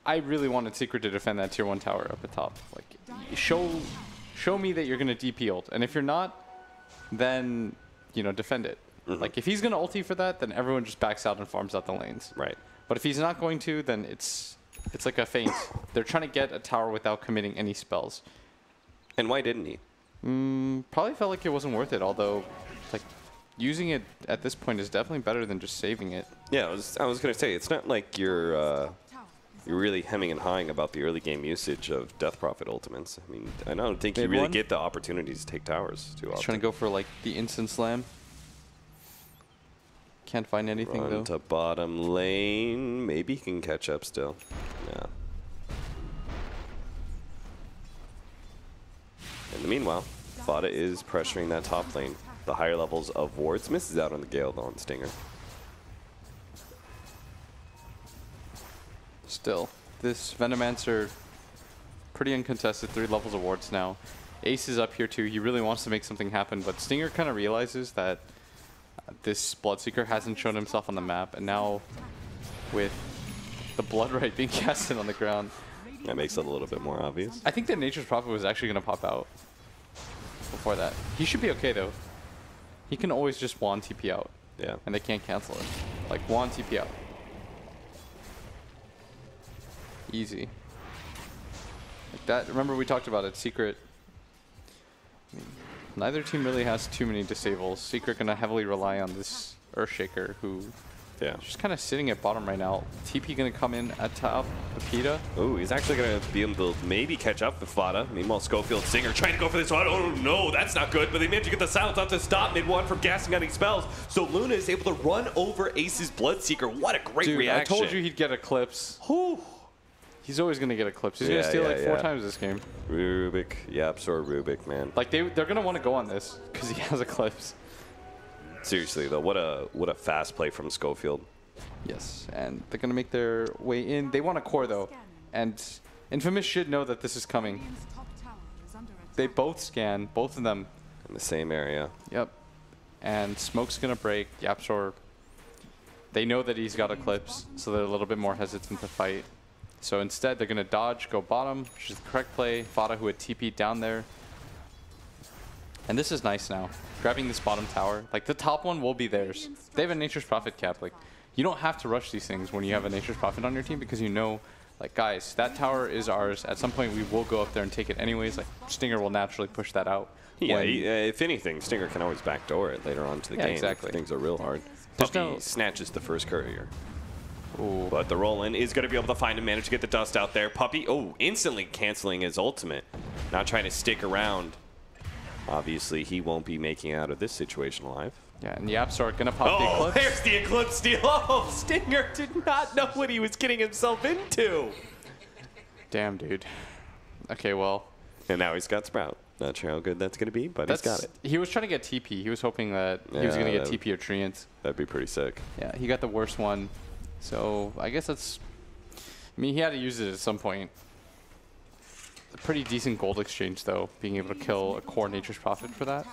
I really wanted Secret to defend that tier 1 tower up at top. Like, show me that you're gonna DP ult, and if you're not, then defend it. Like if he's gonna ulti for that, then everyone just backs out and farms out the lanes. Right. But if he's not going to, then it's like a feint. They're trying to get a tower without committing any spells. And why didn't he? Probably felt like it wasn't worth it, although like using it at this point is definitely better than just saving it. Yeah, I was gonna say it's not like you're really hemming and hawing about the early game usage of Death Prophet ultimates. I mean, I don't think you really get the opportunities to take towers too often. He's trying to go for like the instant slam. Can't find anything Run though. to bottom lane. Maybe he can catch up still. Yeah. In the meanwhile, Fada is pressuring that top lane. The higher levels of wards. Misses out on the Gale though on Stinger. Still, this Venomancer, pretty uncontested, 3 levels of wards now. Ace is up here too. He really wants to make something happen, but Stinger kind of realizes that this Bloodseeker hasn't shown himself on the map, and now with the Blood Right being casted on the ground, That makes it a little bit more obvious. I think that Nature's Prophet was actually going to pop out before that. He should be okay though. He can always just wand TP out, Yeah. and they can't cancel it. Like wand TP out. Easy. Like that. Remember we talked about it. Secret. I mean, neither team really has too many disables. Secret gonna heavily rely on this Earthshaker, who Yeah. just kind of sitting at bottom right now. TP gonna come in at top. Pepita. Oh, he's actually going to be able to maybe catch up with Fada. Meanwhile, Schofield Stinger trying to go for this one. Oh, no, that's not good. But they managed to get the silence out to stop mid-1 from gassing out any spells. So Luna is able to run over Ace's Bloodseeker. What a great Dude, reaction. I told you he'd get Eclipse. Whew. He's always gonna get Eclipse. He's Yeah, gonna steal yeah, like 4 yeah. times this game. Rubik. Yep, so Rubik, man. Like they're gonna want to go on this because he has Eclipse. Seriously, though, what a fast play from Schofield. Yes, and they're gonna make their way in. They want a core though, and Infamous should know that this is coming. They both scan, both of them. In the same area. Yep. And Smoke's gonna break. Yapsor. They know that he's got Eclipse, so they're a little bit more hesitant to fight. So instead, they're gonna dodge, go bottom, which is the correct play. Fada who had TP'd down there. And this is nice now. Grabbing this bottom tower. Like the top one will be theirs. They have a Nature's Prophet cap. Like you don't have to rush these things when you have a Nature's Prophet on your team because you know, like guys, that tower is ours. At some point, we will go up there and take it anyways. Like Stinger will naturally push that out. Yeah, when- if anything, Stinger can always backdoor it later on to the Yeah, game. exactly. Things are real hard. There's Puppy no- snatches the first courier. Ooh. But the roll-in is going to be able to find and manage to get the dust out there. Puppy, oh, instantly canceling his ultimate. Not trying to stick around. Obviously, he won't be making out of this situation alive. Yeah, and Yapsor gonna pop the Oh, Eclipse. there's the Eclipse steal. Oh, Stinger did not know what he was getting himself into. Damn, dude. Okay, well. And now he's got Sprout. Not sure how good that's going to be, but he's got it. He was trying to get TP. He was hoping that he was Yeah, going to get that- TP or Treants. That'd be pretty sick. Yeah, he got the worst one. So I guess that's... I mean, he had to use it at some point. A pretty decent gold exchange, though, being able to kill a core Nature's Prophet for that.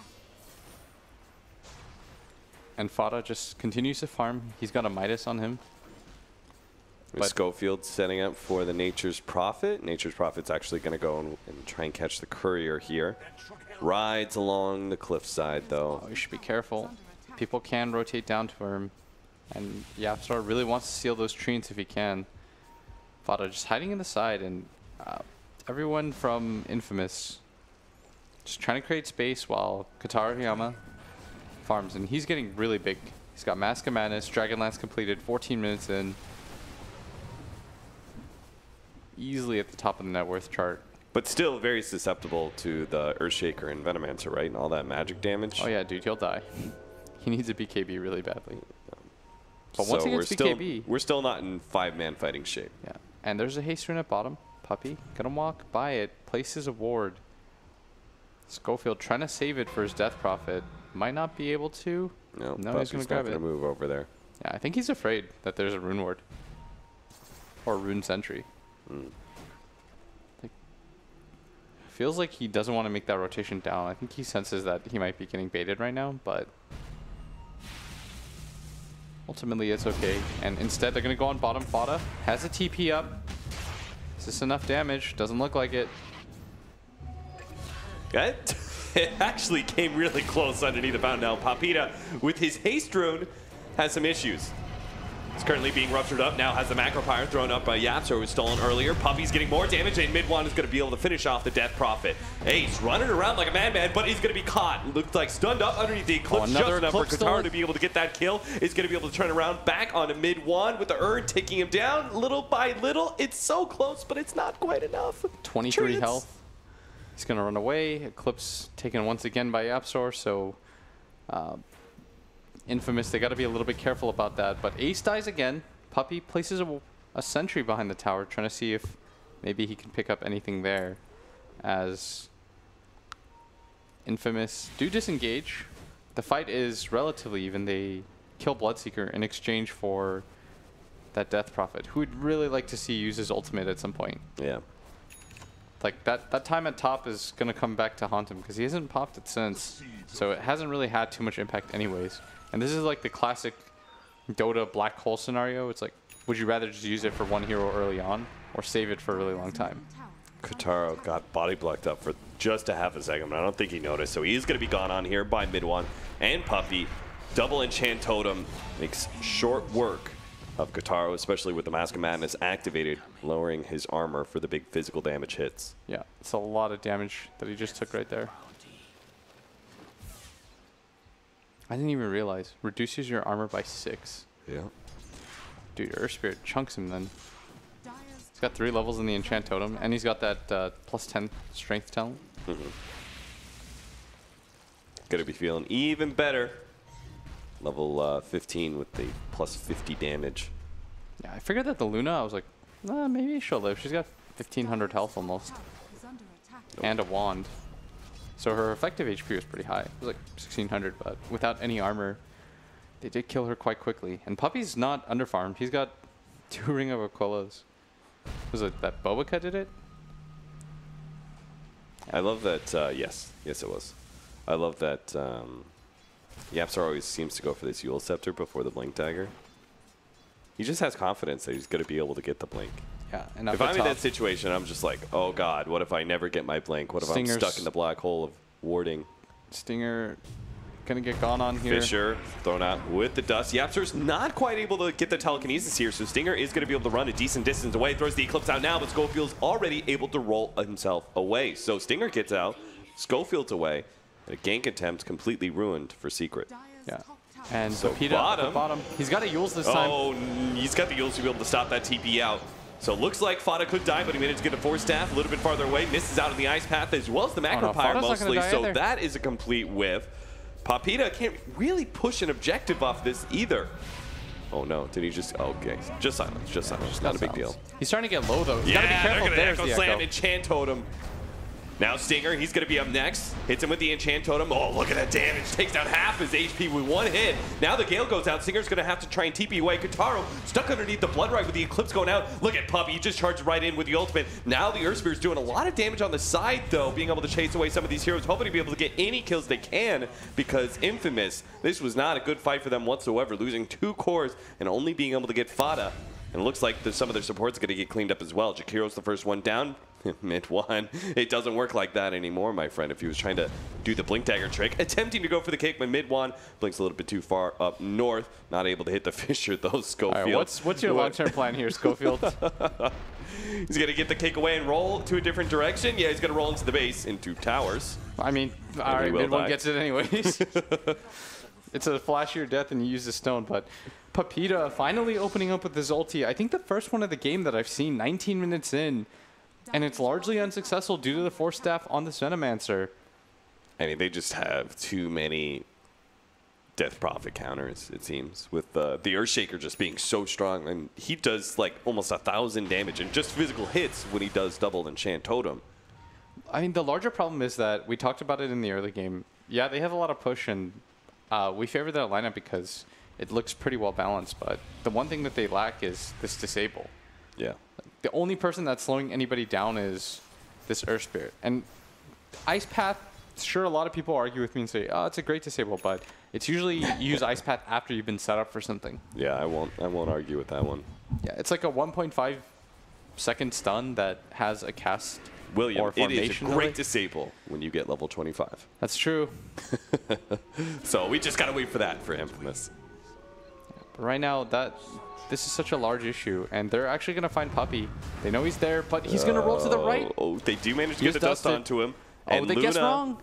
And Fada just continues to farm. He's got a Midas on him. But- Schofield setting up for the Nature's Prophet. Nature's Prophet's actually going to go and try and catch the courier here. Rides along the cliffside, though. Oh, you should be careful. People can rotate down to him. And Yapstar really wants to steal those Treants if he can. Fada just hiding in the side, and everyone from Infamous just trying to create space while Katara Hiyama farms. And he's getting really big. He's got Mask of Madness, Dragonlance completed, 14 minutes in. Easily at the top of the net worth chart. But still very susceptible to the Earthshaker and Venomancer, right? And all that magic damage. Oh yeah, dude, he'll die. He needs a BKB really badly. But So once he we're gets still, BKB... we're still not in 5-man fighting shape. Yeah, and there's a haste rune at bottom. Puppy, gonna walk by it, places a ward. Schofield trying to save it for his Death Prophet. Might not be able to. No, No, Puppy's he's gonna not grab going to it. move over there. Yeah, I think he's afraid that there's a rune ward. Or rune sentry. Like, feels like he doesn't want to make that rotation down. I think he senses that he might be getting baited right now, but ultimately it's okay. And instead they're going to go on bottom. Fada has a TP up. Is this enough damage? Doesn't look like it. It actually came really close underneath the fountain. Now, Papita, with his haste rune, has some issues. It's currently being ruptured up. Now has the Macro Pyre thrown up by Yapster, who was stolen earlier. Puppy's getting more damage, and Mid-1 is going to be able to finish off the Death Prophet. Ace running around like a madman, but he's going to be caught. Looks like stunned up underneath the Eclipse, just enough for Katara to be able to get that kill. He's going to be able to turn around back onto Mid-1 with the Urn taking him down little by little. It's so close, but it's not quite enough. 23 health. He's going to run away. Eclipse taken once again by Yapsor, so Infamous, they got to be a little bit careful about that. But Ace dies again. Puppy places a sentry behind the tower, trying to see if maybe he can pick up anything there. As Infamous do disengage. The fight is relatively even. They kill Bloodseeker in exchange for that Death Prophet, who would really like to see use his ultimate at some point. Yeah. Like that time at top is going to come back to haunt him because he hasn't popped it since. So it hasn't really had too much impact anyways. And this is like the classic Dota black hole scenario. It's like, would you rather just use it for one hero early on or save it for a really long time? Kataro got body blocked up for just a half a second, but I don't think he noticed. So he's going to be gone on here by Mid-1 and Puppy. Double Enchant Totem makes short work of Kataro, especially with the Mask of Madness activated, lowering his armor for the big physical damage hits. Yeah, it's a lot of damage that he just took right there. I didn't even realize. Reduces your armor by 6. Yeah. Dude, Earth Spirit chunks him then. He's got 3 levels in the Enchant Totem, and he's got that +10 strength talent. Gonna be feeling even better. Level 15 with the +50 damage. Yeah, I figured that the Luna, I was like, maybe she'll live. She's got 1,500 health almost. And a wand. So her effective HP was pretty high. It was like 1,600, but without any armor, they did kill her quite quickly. And Puppy's not underfarmed. He's got 2 Ring of Aquilas. Was it that Bobaca did it? I love that, yes it was. I love that Yapsar always seems to go for this Eul Scepter before the Blink Dagger. He just has confidence that he's going to be able to get the Blink. Yeah, and if I'm in that situation, I'm just like, oh god, what if I never get my Blink? What if I'm stuck in the black hole of warding? Stinger gonna get gone on here. Fisher thrown out with the dust. Yapster's not quite able to get the telekinesis here, so Stinger is going to be able to run a decent distance away. Throws the Eclipse out now, but Schofield's already able to roll himself away. So Stinger gets out, Schofield's away, and a gank attempt completely ruined for Secret. Yeah. And so Pepita at the bottom. He's got a Yules this time. Oh, he's got the Yules to be able to stop that TP out. So it looks like Fada could die, but he managed to get a Force Staff a little bit farther away. Misses out on the Ice Path as well as the Macro Pyre mostly. So that is a complete whiff. Pepita can't really push an objective off this either. Oh no, did he just, okay. Just silence, just silence. Not a big deal. He's starting to get low though. He's gotta be careful. There's the Slam, Enchant Totem. Now Stinger, he's going to be up next. Hits him with the Enchant Totem. Oh, look at that damage. Takes down half his HP with one hit. Now the Gale goes out. Stinger's going to have to try and TP away. Kataro stuck underneath the Blood Rite with the Eclipse going out. Look at Puppy. He just charged right in with the ultimate. Now the Earth Spear's doing a lot of damage on the side, though, being able to chase away some of these heroes, hoping to be able to get any kills they can, because Infamous, this was not a good fight for them whatsoever, losing 2 cores and only being able to get Fada. And it looks like some of their support's going to get cleaned up as well. Jakiro's the first one down. Mid-1. It doesn't work like that anymore, my friend. If he was trying to do the Blink Dagger trick, attempting to go for the kick, but Mid-1 blinks a little bit too far up north. Not able to hit the Fisher, though, Schofield. Right, what's your long-term plan here, Schofield? He's going to get the kick away and roll to a different direction. Yeah, he's going to roll into the base, into towers. I mean, all right, Mid-1 gets it anyways. It's a flashier death than you use the stone, but Pepita finally opening up with his ulti. I think the first one of the game that I've seen, 19 minutes in, and it's largely unsuccessful due to the Force Staff on the Venomancer. I mean, they just have too many Death Prophet counters, it seems, with the Earthshaker just being so strong. And he does like almost 1,000 damage in just physical hits when he does double Enchant Totem. I mean, the larger problem is that we talked about it in the early game. Yeah, they have a lot of push, and we favor that lineup because it looks pretty well balanced. But the one thing that they lack is this disable. Yeah. The only person that's slowing anybody down is this Earth Spirit. And Ice Path, sure, a lot of people argue with me and say, oh, it's a great disable, but it's usually you use Ice Path after you've been set up for something. Yeah, I won't argue with that one. Yeah, it's like a 1.5 second stun that has a cast William, or formation. It is a great disable when you get level 25. That's true. So we just got to wait for that for Infamous. But right now, this is such a large issue, and they're actually going to find Puppey. They know he's there, but he's going to roll to the right. Oh, they do manage to get the dust onto him. Oh, they guessed wrong.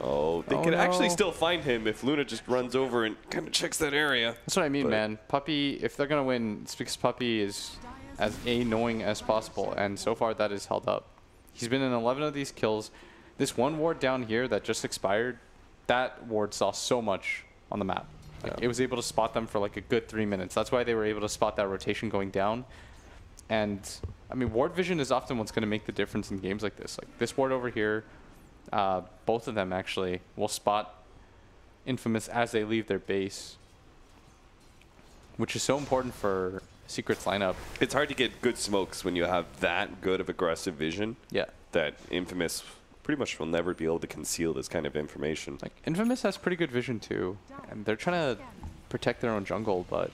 Oh, they could actually still find him if Luna just runs over and kind of checks that area. That's what I mean, man. Puppey, if they're going to win, it's because Puppey is as annoying as possible, and so far that is held up. He's been in 11 of these kills. This one ward down here that just expired, that ward saw so much on the map. Like, it was able to spot them for like a good 3 minutes. That's why they were able to spot that rotation going down. And, I mean, ward vision is often what's going to make the difference in games like this. Like this ward over here, both of them actually will spot Infamous as they leave their base, which is so important for Secret's lineup. It's hard to get good smokes when you have that good of aggressive vision. Yeah. That Infamous pretty much will never be able to conceal this kind of information. Like Infamous has pretty good vision too, and they're trying to protect their own jungle, but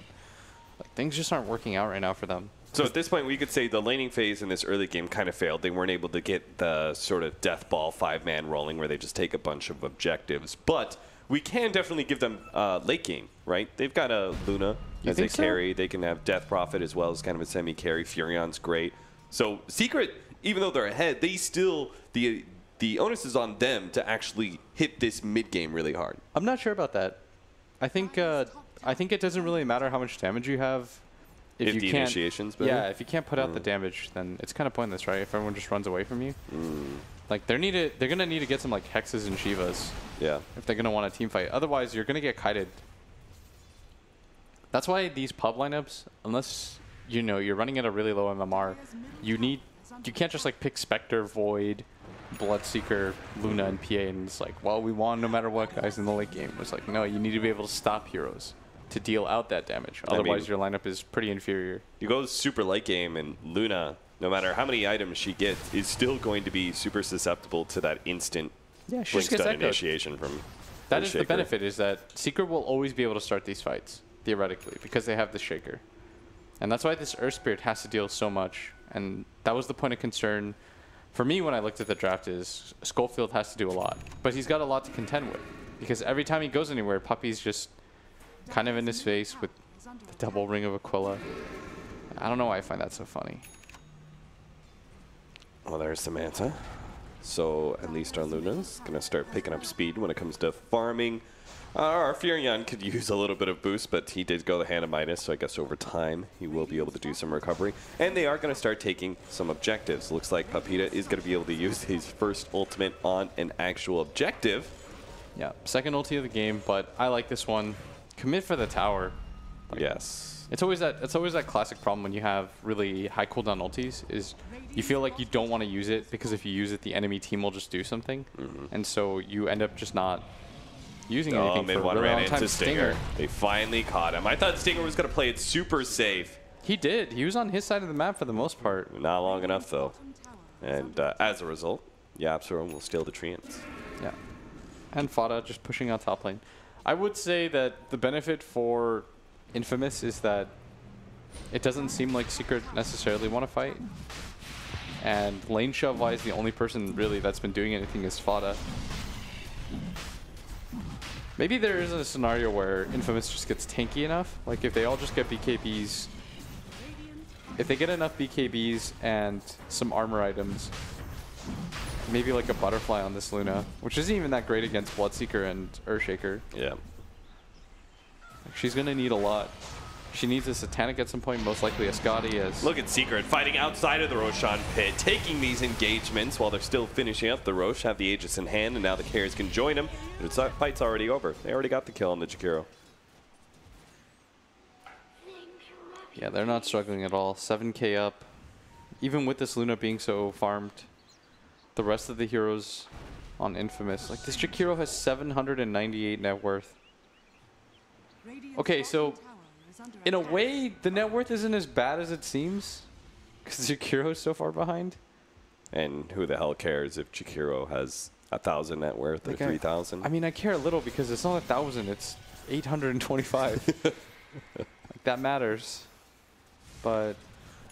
like, things just aren't working out right now for them. So at this point, we could say the laning phase in this early game kind of failed. They weren't able to get the sort of death ball 5-man rolling where they just take a bunch of objectives. But we can definitely give them late game, right? They've got a Luna as a carry. They can have Death Prophet as well as kind of a semi-carry. Furion's great. So Secret, even though they're ahead, they still, the onus is on them to actually hit this mid-game really hard. I'm not sure about that. I think it doesn't really matter how much damage you have. If you the can't, initiation's better? Yeah, if you can't put out the damage, then it's kind of pointless, right? If everyone just runs away from you. Like they're gonna need to get some like Hexes and Shivas. Yeah. If they're gonna want a team fight. Otherwise, you're gonna get kited. That's why these pub lineups, unless you know you're running at a really low MMR, you can't just like pick Spectre, Void, Bloodseeker, Luna, and PA, and it's like, well, we won no matter what, guys, in the late game. It's like, no, you need to be able to stop heroes to deal out that damage. Otherwise, your lineup is pretty inferior. You go super late game, and Luna, no matter how many items she gets, is still going to be super susceptible to that instant she just gets stun echoed. initiation from That is Shaker. the benefit, is that Secret will always be able to start these fights, theoretically, because they have the Shaker. And that's why this Earth Spirit has to deal so much. And that was the point of concern for me when I looked at the draft, is Schofield has to do a lot. But he's got a lot to contend with, because every time he goes anywhere, Puppey's just kind of in his face with the double ring of Aquila. I don't know why I find that so funny. Well, there's Samantha. So at least our Luna's going to start picking up speed when it comes to farming. Our Furion could use a little bit of boost, but he did go the hand of Midas, so I guess over time he will be able to do some recovery. And they are going to start taking some objectives. Looks like Papita is going to be able to use his first ultimate on an actual objective. Yeah, second ulti of the game, but I like this one. Commit for the tower. Like, yes. It's always that classic problem when you have really high cooldown ultis, is you feel like you don't want to use it because if you use it, the enemy team will just do something, and so you end up just not using anything for a really ran long time. into Stinger. They finally caught him. I thought Stinger was going to play it super safe. He did. He was on his side of the map for the most part. Not long enough though, and as a result, Yapsura will steal the treants. Yeah, and Fada just pushing out top lane. I would say that the benefit for Infamous is that it doesn't seem like Secret necessarily want to fight. And lane shove-wise, the only person really that's been doing anything is Fada. Maybe there is a scenario where Infamous just gets tanky enough. Like if they all just get BKBs. If they get enough BKBs and some armor items, maybe like a butterfly on this Luna, which isn't even that great against Bloodseeker and Earthshaker. Yeah. She's going to need a lot. She needs a Satanic at some point, most likely a Scotty. Look at Secret fighting outside of the Roshan pit, taking these engagements while they're still finishing up the Rosh, have the Aegis in hand, and now the carriers can join him. But the fight's already over. They already got the kill on the Jakiro. Yeah, they're not struggling at all. 7k up. Even with this Luna being so farmed, the rest of the heroes on Infamous. Like this Jakiro has 798 net worth. Okay, so in a way, the net worth isn't as bad as it seems, because Jakiro is so far behind. And who the hell cares if Jakiro has 1,000 net worth or 3,000? I mean, I care a little because it's not 1,000; it's 825. Like, that matters. But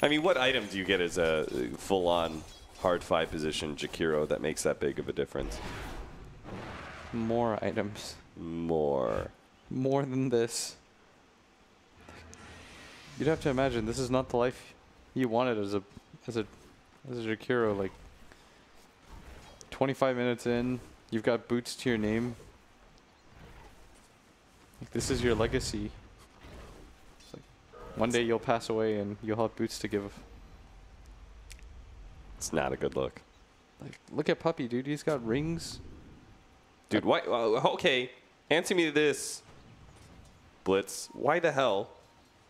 I mean, what item do you get as a full-on hard 5 position Jakiro that makes that big of a difference? more items. More More than this. You'd have to imagine this is not the life you wanted as a Jakiro. Like 25 minutes in, you've got boots to your name. Like, this is your legacy. It's like one day you'll pass away and you'll have boots to give. It's not a good look. Like, look at Puppy, dude. He's got rings. Dude, why? Okay, answer me this. Blitz, why the hell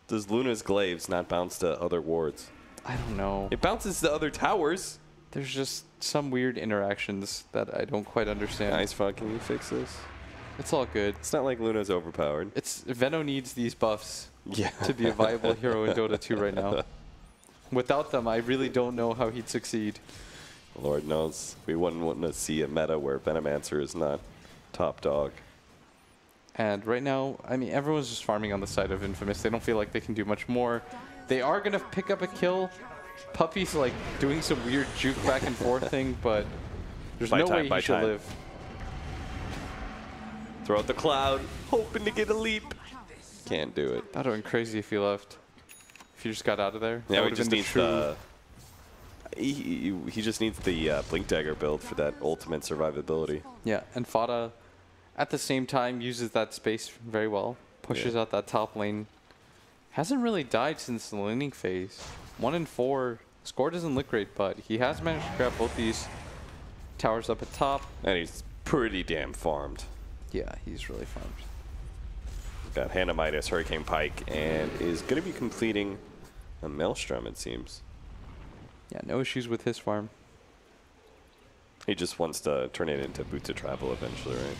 does Luna's glaives not bounce to other wards? I don't know. It bounces to other towers. There's just some weird interactions that I don't quite understand. Nice fuck, can you fix this? It's all good. It's not like Luna's overpowered. Venno needs these buffs Yeah. to be a viable hero in Dota 2 right now. Without them, I really don't know how he'd succeed. Lord knows. We wouldn't want to see a meta where Venomancer is not top dog. And right now, I mean, everyone's just farming on the side of Infamous. They don't feel like they can do much more. They are going to pick up a kill. Puppy's like doing some weird juke back and forth thing, but there's no way he should live. Throw out the cloud, hoping to get a leap. Can't do it. That would have been crazy if he left. If he just got out of there. Yeah, That we just need the... He just needs the Blink Dagger build for that ultimate survivability. Yeah, and Fada, at the same time, uses that space very well. Pushes out that top lane. Hasn't really died since the laning phase. 1 in 4. Score doesn't look great, but he has managed to grab both these towers up at top. And he's pretty damn farmed. Yeah, he's really farmed. Got Hanamitis, Hurricane Pike, and is going to be completing a Maelstrom, it seems. Yeah, no issues with his farm. He just wants to turn it into Boots of Travel eventually, right?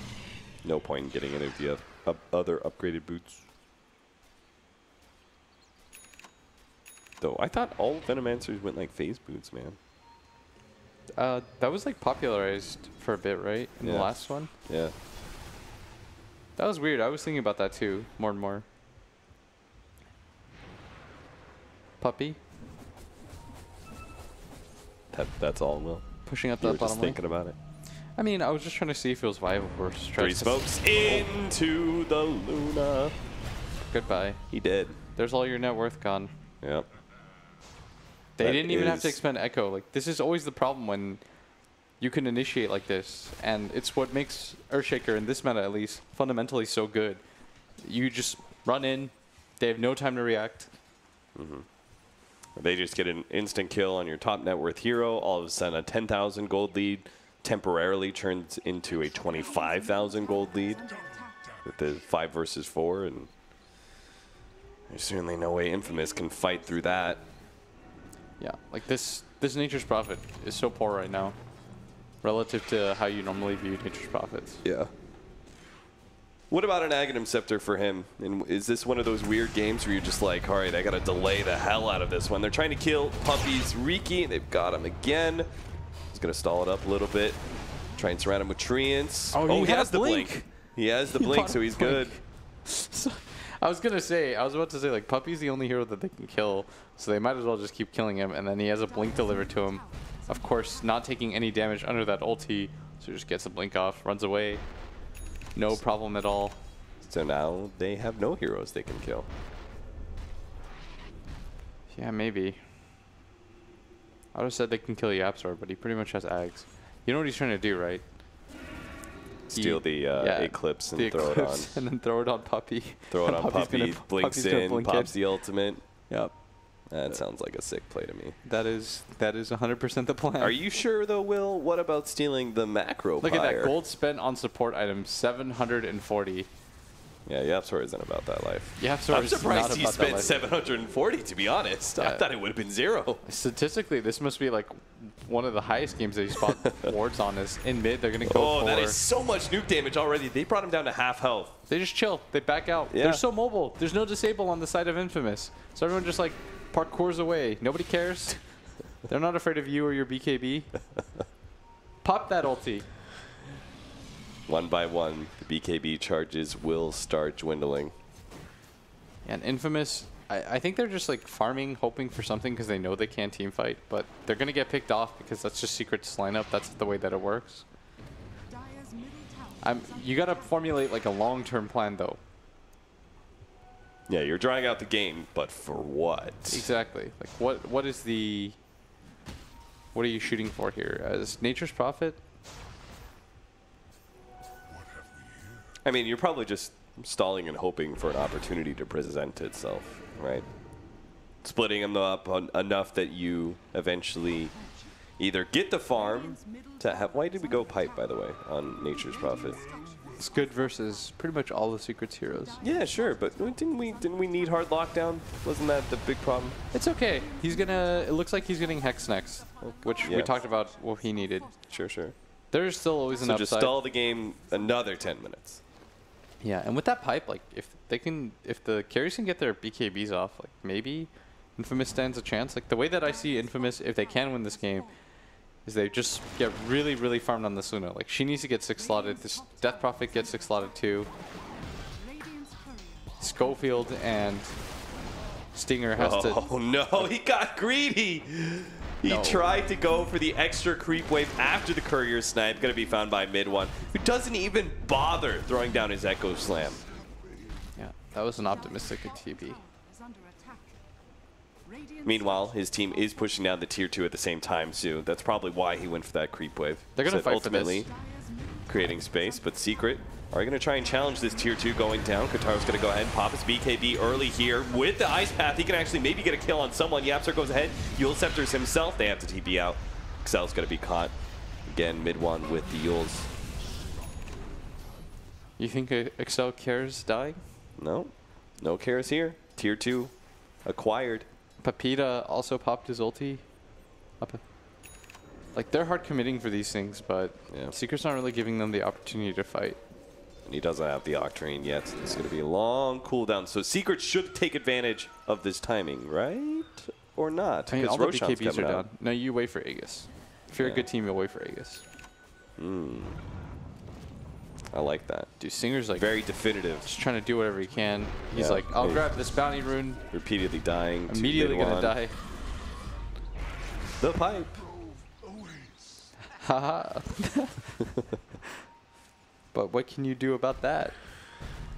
No point in getting any of the other upgraded boots. Though, I thought all Venomancers went like phase boots, man. That was like popularized for a bit, right? In the last one? Yeah. That was weird. I was thinking about that too, more and more. Puppy. That's all, Will. Pushing up You that were just bottom lane. thinking about it. I mean, I was just trying to see if it was viable for us to try 3 smokes into the Luna. Goodbye. He did. There's all your net worth gone. Yep. They That didn't even have to is- expend Echo. Like, this is always the problem when you can initiate like this. And it's what makes Earthshaker, in this meta at least, fundamentally so good. You just run in. They have no time to react. They just get an instant kill on your top net worth hero. All of a sudden, a 10,000 gold lead temporarily turns into a 25,000 gold lead with the 5 versus 4. And there's certainly no way Infamous can fight through that. Yeah, like this Nature's Prophet is so poor right now relative to how you normally view Nature's Prophets. Yeah. What about an Aghanim Scepter for him? And is this one of those weird games where you're just like, all right, I got to delay the hell out of this one? They're trying to kill Puppy's Riki. They've got him again. He's going to stall it up a little bit. Try and surround him with Treants. Oh, he has had the Blink. blink. He has the He blink, bought so a he's Blink. good. I was about to say, like, Puppy's the only hero that they can kill, so they might as well just keep killing him, and then he has a blink delivered to him. Of course, not taking any damage under that ulti, so just gets a blink off, runs away. No problem at all. So now they have no heroes they can kill. Yeah, maybe. I would have said they can kill Yapzor, but he pretty much has Ags. You know what he's trying to do, right? Steal the Eclipse and the throw Eclipse it on. and then throw it on Puppy. Throw it And on Puppy, blinks Puppy's gonna in, blink pops it. the ultimate. Yep. That sounds like a sick play to me. That is 100% the plan. Are you sure, though, Will? What about stealing the macro Look at that pyre? gold spent on support items, 740. Yeah, Yapzor isn't about that life. Yapzor I'm is surprised not he about that spent life. 740, to be honest. I Yeah. thought it would have been 0. Statistically, this must be like one of the highest games that he spot wards on. Is in mid, they're gonna go Oh, for. that is so much nuke damage already. They brought him down to half health. They just chill. They back out. Yeah. They're so mobile. There's no disable on the side of Infamous, so everyone just like parkours away. Nobody cares. They're not afraid of you or your BKB. Pop that ulti. One by one, the BKB charges will start dwindling. And Infamous, I think they're just like farming, hoping for something because they know they can't team fight, but they're gonna get picked off because that's just Secret's lineup. That's the way that it works. You gotta formulate like a long-term plan though. Yeah, you're drawing out the game, but for what? Exactly. Like, what is the... What are you shooting for here? As Nature's Prophet? I mean, you're probably just stalling and hoping for an opportunity to present itself, right? Splitting them up enough that you eventually either get the farm to have... Why did we go pipe, by the way, on Nature's Prophet? It's good versus pretty much all the Secrets heroes. Yeah, sure, but didn't we need hard lockdown? Wasn't that the big problem? It's okay. He's gonna... It looks like he's getting Hex next, which we talked about what he needed. Sure, sure. There's still always an So upside. just stall the game another 10 minutes. Yeah, and with that pipe, like if the carries can get their BKBs off, like maybe Infamous stands a chance. Like the way that I see Infamous, if they can win this game, is they just get really, really farmed on this Luna. Like she needs to get 6 slotted. This Death Prophet gets 6 slotted too. Schofield and Stinger has to... Oh no, he got greedy! He tried to go for the extra creep wave after the courier snipe, gonna be found by mid one, who doesn't even bother throwing down his Echo Slam. Yeah, that was an optimistic TP. Meanwhile, his team is pushing down the tier 2 at the same time, too. That's probably why he went for that creep wave. They're gonna fight ultimately for this. Creating space, but Secret are going to try and challenge this tier 2 going down. Kataro's going to go ahead and pop his BKB early here with the Ice Path. He can actually maybe get a kill on someone. Yapster goes ahead. Yule Scepters himself. They have to TP out. Excel's going to be caught. Again, mid one with the Yules. You think Excel cares dying? No. No cares here. Tier 2 acquired. Papita also popped his ulti. Like, they're hard committing for these things, but Secret's not really giving them the opportunity to fight. And he doesn't have the Octarine yet, so this is going to be a long cooldown. So Secret should take advantage of this timing, right? Or not? I mean, all the Roshan's BKBs are coming down. out. No, you wait for Aegis. If you're a good team, you'll wait for Aegis. I like that. Dude, Singer's like Very definitive. just trying to do whatever he can. He's like, I'll grab this bounty rune. Repeatedly dying. to Immediately mid gonna one. die. The pipe. Haha. But what can you do about that?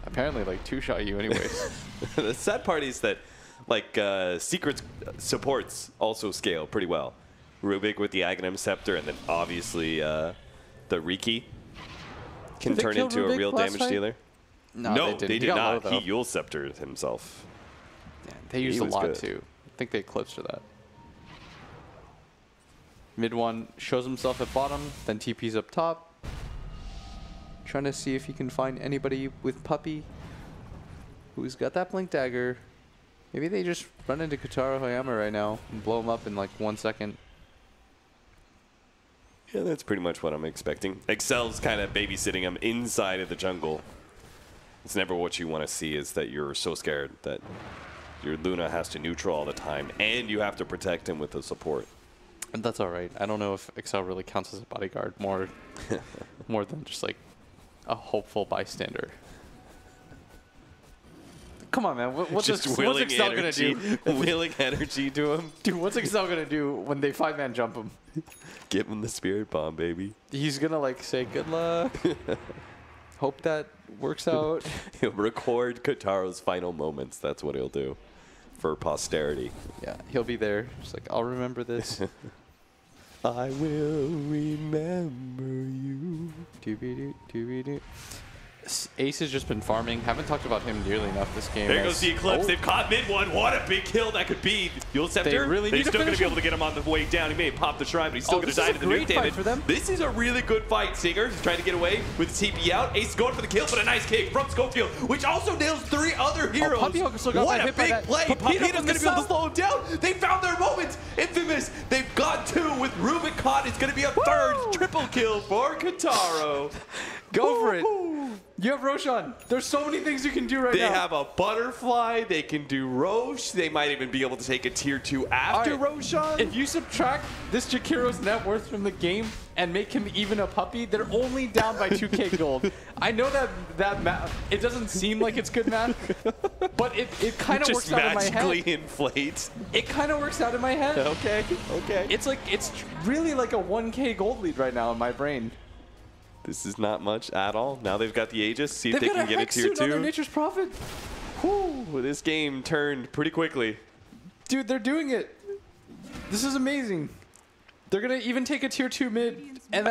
Apparently, like, two-shot you anyways. The sad part is that, like, Secret's supports also scale pretty well. Rubik with the Aghanim Scepter, and then obviously the Riki can Did they turn kill into a Rubik real last damage fight? dealer. No, they did got not. low, He though. Yule Sceptered himself. Yeah, they used He a was lot good. too. I think they eclipsed for that. Mid one shows himself at bottom, then TP's up top. Trying to see if he can find anybody with Puppy who's got that Blink Dagger. Maybe they just run into Kotaro Hoyama right now and blow him up in like 1 second. Yeah, that's pretty much what I'm expecting. Excel's kind of babysitting him inside of the jungle. It's never what you want to see, is that you're so scared that your Luna has to neutral all the time, and you have to protect him with the support. And that's all right. I don't know if Excel really counts as a bodyguard more, more than just like a hopeful bystander. Come on, man. What's willing Excel gonna energy, do? willing energy to him. Dude, what's Excel gonna do when they 5-man jump him? Give him the spirit bomb, baby. He's gonna like say good luck. Hope that works out. He'll record Kotaro's final moments. That's what he'll do for posterity. Yeah, he'll be there. Just like, I'll remember this. I will remember you. Doo-be-doo. Ace has just been farming. Haven't talked about him nearly enough this game. There goes the Eclipse. Oh, They've caught mid one. What a big kill that could be. Yule Scepter. really They're need to still going finish to be him. able to get him on the way down. He may have popped the shrine, but he's still going this to die is to a the nuke great fight damage. for them. This is a really good fight. Singer is trying to get away with TP out. Ace is going for the kill, but a nice kick from Schofield, which also nails 3 other heroes. Puppy also got what a hit by big that. play. Papita Papita's from going to the be able to south. slow him down. They found their moment. Infamous. They've got 2 with Rubik caught. It's going to be a third triple kill for Kotaro. Go for it. You have Roshan. There's so many things you can do right They now. have a butterfly. They can do Roche. They might even be able to take a tier 2 after All right. Roshan. If you subtract this Jakiro's net worth from the game and make him even a puppy, they're only down by 2k gold. I know that math, it doesn't seem like it's good math, but it kind of works Just out in my magically head. inflate. It kind of works out in my head. Okay, okay. It's really like a 1k gold lead right now in my brain. This is not much at all. Now they've got the Aegis. See if They've they got can a get a Hex tier suit on their 2. Nature's Prophet. Whew, this game turned pretty quickly. Dude, they're doing it. This is amazing. They're gonna even take a tier 2 mid, and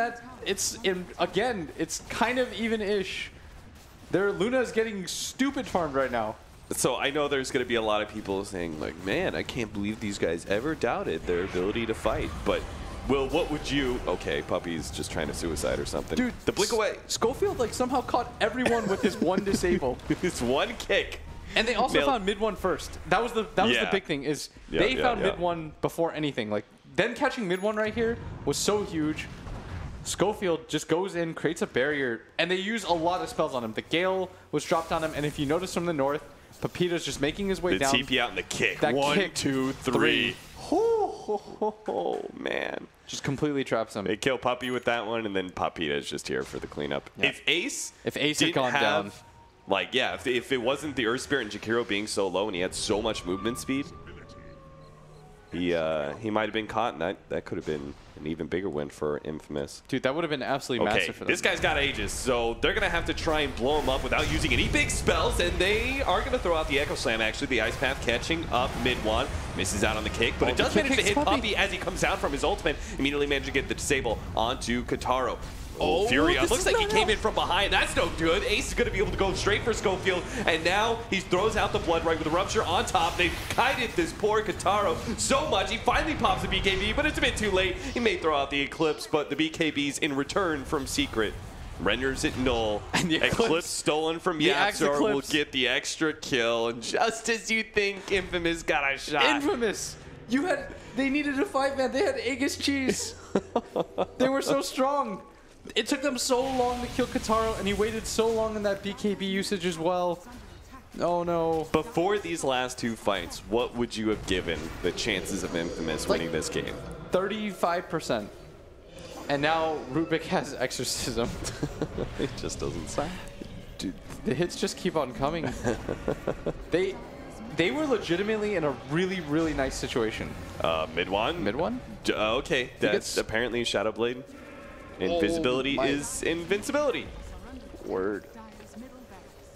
again, it's kind of even-ish. Their Luna is getting stupid farmed right now. So I know there's going to be a lot of people saying, like, man, I can't believe these guys ever doubted their ability to fight. But, Will, what would you... Okay, Puppy's just trying to suicide or something. Dude, the blink away. Schofield, like, somehow caught everyone with his one disable. His one kick. And they also found mid one first. That was the big thing, is they found mid one before anything. Like, them catching mid one right here was so huge. Schofield just goes in, creates a barrier, and they use a lot of spells on him. The Gale was dropped on him, and if you notice from the north, Pepita's just making his way the down. The TP out and the kick. That 1, 2, 3. Oh, man. Just completely traps him. They kill Puppy with that one, and then Papita is just here for the cleanup. Yeah. If Ace had gone down. Like, yeah, if it wasn't the Earth Spirit and Jakiro being so low and he had so much movement speed, he might have been caught, and that could have been an even bigger win for Infamous. Dude, that would have been absolutely massive for them. This guy's got Aegis, so they're going to have to try and blow him up without using any big spells, and they are going to throw out the Echo Slam, actually. The Ice Path catching up mid one, misses out on the kick, but it does manage to hit Puppy as he comes out from his ultimate, immediately managed to get the disable onto Kataro. Oh, Furia. Looks like he came in from behind. That's no good. Ace is going to be able to go straight for Schofield. And now he throws out the Blood Right with a Rupture on top. They've kited this poor Kataro so much. He finally pops the BKB, but it's a bit too late. He may throw out the Eclipse, but the BKBs in return from Secret renders it null. And the Eclipse stolen from Yapzor will get the extra kill. And just as you think Infamous got a shot. Infamous! They needed a 5-man. They had Aegis cheese. They were so strong. It took them so long to kill Kataro, and he waited so long in that BKB usage as well. Oh no. Before these last two fights, what would you have given the chances of Infamous winning this game? 35%. And now Rubik has Exorcism. It just doesn't sound. Dude, the hits just keep on coming. They were legitimately in a really, really nice situation. Mid one? Mid one? Okay, that's apparently Shadowblade. Invisibility is invincibility. Word.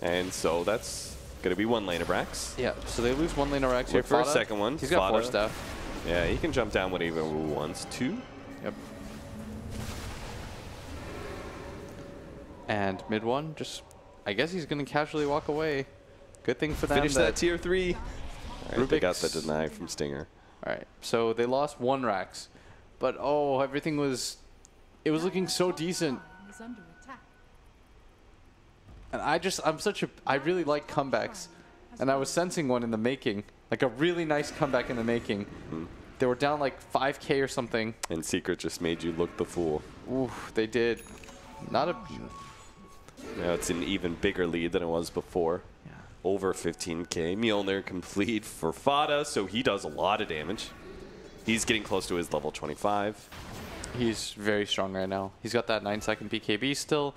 And so that's going to be one lane of Rax. Yeah, so they lose one lane of Rax here. Look for a second one. He's got 4 staff. Yeah, he can jump down whenever he wants to. Yep. And mid one, just, I guess he's going to casually walk away. Good thing for them. Finish that tier 3. All right, they got the Rubik's. deny from Stinger. All right, so they lost 1 Rax. But, oh, everything was... It was looking so decent. And I really like comebacks. And I was sensing one in the making. Like a really nice comeback in the making. Mm-hmm. They were down like 5K or something. And Secret just made you look the fool. Ooh, they did. Not a... Now it's an even bigger lead than it was before. Yeah. Over 15K. Mjolnir complete for Fada, so he does a lot of damage. He's getting close to his level 25. He's very strong right now. He's got that 9-second BKB still.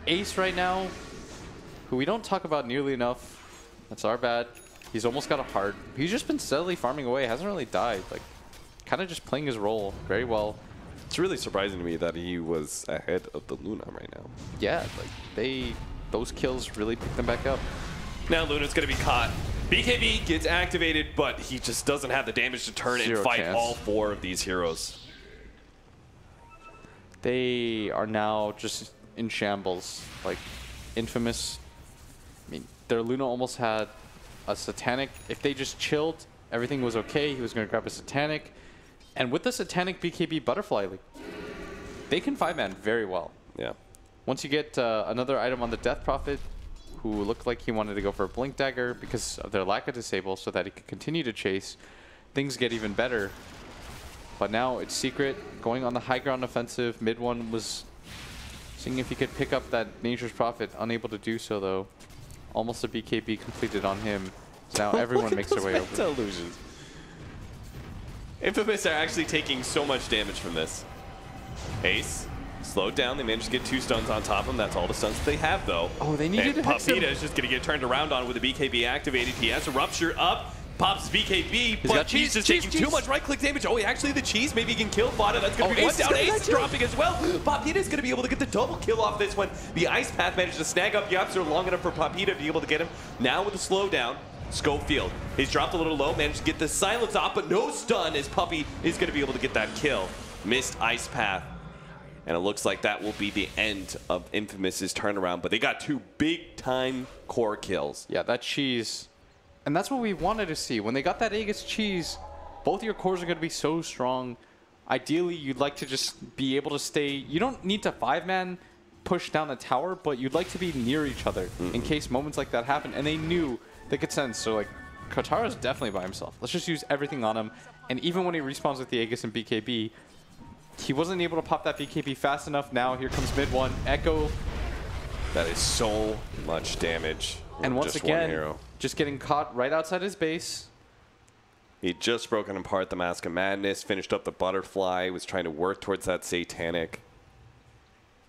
Ace right now, who we don't talk about nearly enough. That's our bad. He's almost got a heart. He's just been steadily farming away. Hasn't really died. Like, kind of just playing his role very well. It's really surprising to me that he was ahead of the Luna right now. Yeah, like those kills really picked them back up. Now Luna's going to be caught. BKB gets activated, but he just doesn't have the damage to turn and fight all 4 of these heroes. They are now just in shambles. Like, Infamous, I mean, their Luna almost had a Satanic. If they just chilled, everything was okay. He was going to grab a Satanic. And with the Satanic BKB Butterfly, like, they can 5-man very well. Yeah. Once you get another item on the Death Prophet, who looked like he wanted to go for a Blink Dagger because of their lack of disable so that he could continue to chase, things get even better. But now it's Secret going on the high ground offensive. Mid one was seeing if he could pick up that Nature's Prophet. Unable to do so, though. Almost a BKB completed on him. So now everyone makes their way over. Illusions. Infamous are actually taking so much damage from this. Ace slowed down. They managed to get 2 stuns on top of him. That's all the stuns they have, though. Oh, they needed to hex him. Papita is just going to get turned around on with the BKB activated. He has a Rupture up. Pops BKB, got but cheese, he's just cheese, taking too cheese. much right-click damage. Oh, actually, the cheese maybe he can kill Fada. That's going to be one down. Ace is dropping as well. Papita is going to be able to get the double kill off this one. The Ice Path managed to snag up Yapster long enough for Papita to be able to get him. Now with the slowdown, Schofield. He's dropped a little low, managed to get the silence off, but no stun as Puppy is going to be able to get that kill. Missed Ice Path. And it looks like that will be the end of Infamous's turnaround, but they got 2 big-time core kills. Yeah, that cheese. And that's what we wanted to see. When they got that Aegis cheese, both your cores are going to be so strong. Ideally, you'd like to just be able to stay. You don't need to 5-man push down the tower, but you'd like to be near each other in case moments like that happen. And they knew they could sense. So, like, Kotara's definitely by himself. Let's just use everything on him. And even when he respawns with the Aegis and BKB, he wasn't able to pop that BKB fast enough. Now, here comes mid one. Echo. That is so much damage. And once just again, one hero. just getting caught right outside his base. He'd just broken apart the Mask of Madness, finished up the Butterfly, was trying to work towards that Satanic.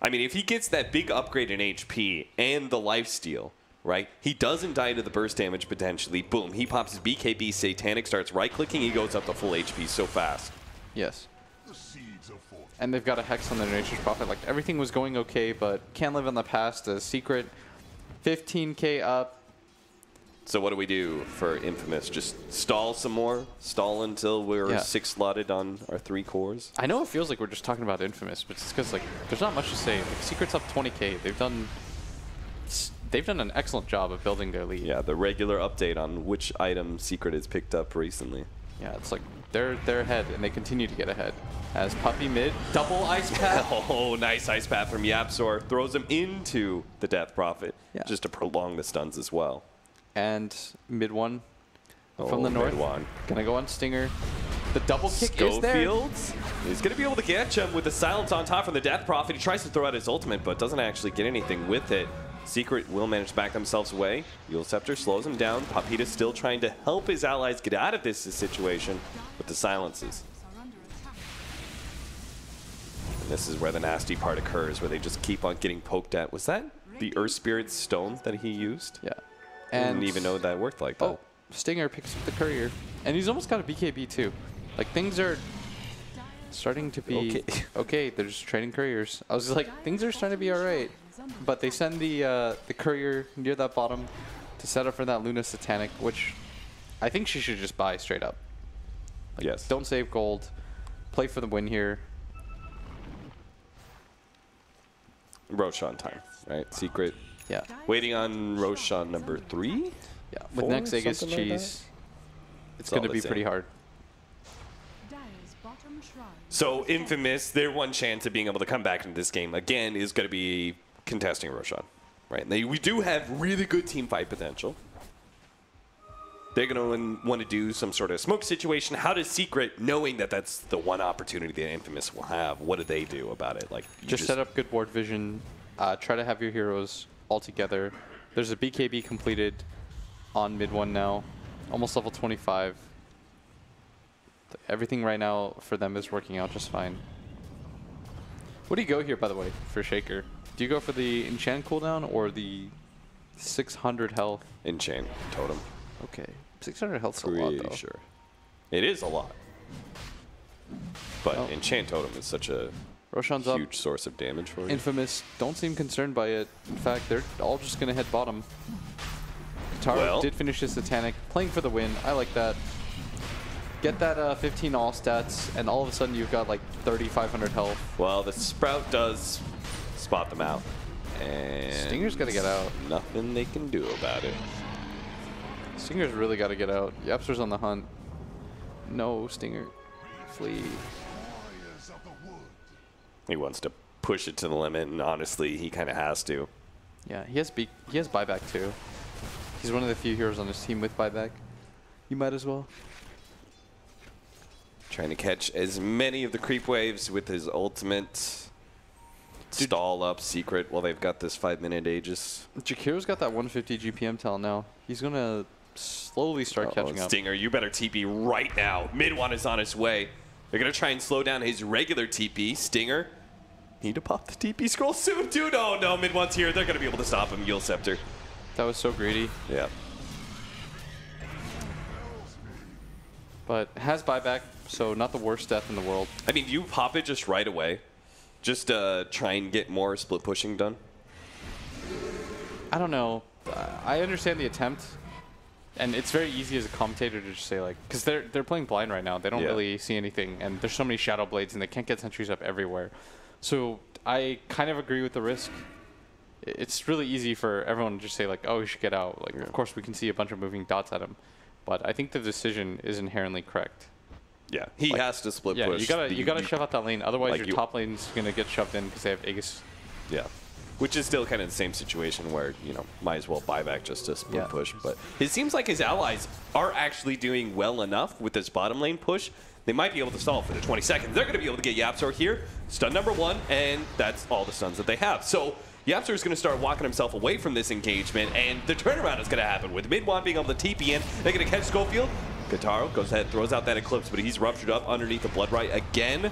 I mean, if he gets that big upgrade in HP and the lifesteal, right? He doesn't die to the burst damage potentially. Boom, he pops his BKB, Satanic, starts right-clicking, he goes up to full HP so fast. Yes. And they've got a Hex on their Nature's Prophet. Like, everything was going okay, but can't live on the past. A Secret, 15k up. So what do we do for Infamous? Just stall some more? Stall until we're 6 slotted on our 3 cores? I know it feels like we're just talking about Infamous, but it's because, like, there's not much to say. Like, Secret's up 20k. They've done an excellent job of building their lead. Yeah, the regular update on which item Secret has picked up recently. Yeah, it's like they're ahead, and they continue to get ahead. As Puppy mid, double Ice Path. Oh, nice Ice Path from Yapsor. Throws him into the Death Prophet, just to prolong the stuns as well. And mid one from the north. Mid one. Gonna go on Stinger. The double kick is there. Schofields, he's going to be able to catch him with the silence on top from the Death Prophet. He tries to throw out his ultimate, but doesn't actually get anything with it. Secret will manage to back themselves away. Yule Scepter slows him down. Papita's still trying to help his allies get out of this situation with the silences. And this is where the nasty part occurs, where they just keep on getting poked at. Was that the Earth Spirit stone that he used? Yeah. I didn't even know that worked like that. Oh, Stinger picks up the courier. And he's almost got a BKB too. Like, things are starting to be okay. They're just trading couriers. I was like, things are starting to be all right. But they send the courier near that bottom to set up for that Luna Satanic, which I think she should just buy straight up. Like, yes. Don't save gold. Play for the win here. Roshan time, right? Secret. Yeah. Waiting on Roshan number 3? Yeah. With 4, next Aegis something like cheese, that? it's going to all be the pretty same. hard. So Infamous, their one chance of being able to come back into this game again is going to be contesting Roshan, right? We do have really good team fight potential. They're going to want to do some sort of smoke situation. How does Secret, knowing that that's the one opportunity that Infamous will have, what do they do about it? Like, Just set up good board vision. Try to have your heroes all together. There's a BKB completed on mid one now, almost level 25. Everything right now for them is working out just fine. What do you go here, by the way, for Shaker? Do you go for the enchant cooldown or the 600 health? Enchant totem. Okay, 600 health's a lot, though. Pretty sure. It is a lot. But enchant totem is such a Roshan's huge up. source of damage for you. Infamous don't seem concerned by it. In fact, they're all just going to head bottom. Katara did finish his Satanic, playing for the win. I like that. Get that 15 all stats, and all of a sudden you've got like 3,500 health. Well, the Sprout does spot them out. And Stinger's got to get out. Nothing they can do about it. Stinger's really got to get out. Yapster's on the hunt. No, Stinger. Flee. He wants to push it to the limit, and honestly, he kind of has to. Yeah, he has buyback too. He's one of the few heroes on his team with buyback. You might as well. Trying to catch as many of the creep waves with his ultimate. Stall up Secret while they've got this 5-minute Aegis. Jakiro's got that 150 GPM tel now. He's going to slowly start catching up. Stinger, you better TP right now. Mid one is on his way. They're going to try and slow down his regular TP. Stinger, need to pop the TP scroll soon, dude. Oh, no, mid one's here. They're going to be able to stop him. Yule Scepter. That was so greedy. Yeah. But has buyback, so not the worst death in the world. I mean, you pop it just right away, just to try and get more split pushing done. I don't know. I understand the attempt, and it's very easy as a commentator to just say, like, because they're playing blind right now. They don't really see anything, and there's so many shadow blades, and they can't get sentries up everywhere. So I kind of agree with the risk. It's really easy for everyone to just say, like, oh, he should get out. Like, of course, we can see a bunch of moving dots at him, but I think the decision is inherently correct. Yeah, he has to split push. You gotta shove out that lane. Otherwise, your top lane's gonna get shoved in because they have Aegis. Yeah, which is still kind of the same situation where, you know, might as well buy back just to split push. But it seems like his allies are actually doing well enough with this bottom lane push. They might be able to stall for the 20 seconds. They're going to be able to get YapzOr here. Stun number 1, and that's all the stuns that they have. So YapzOr is going to start walking himself away from this engagement, and the turnaround is going to happen with mid-1 being able to TP in. They're going to catch Schofield. Kataro goes ahead, throws out that Eclipse, but he's ruptured up underneath the Blood Right again.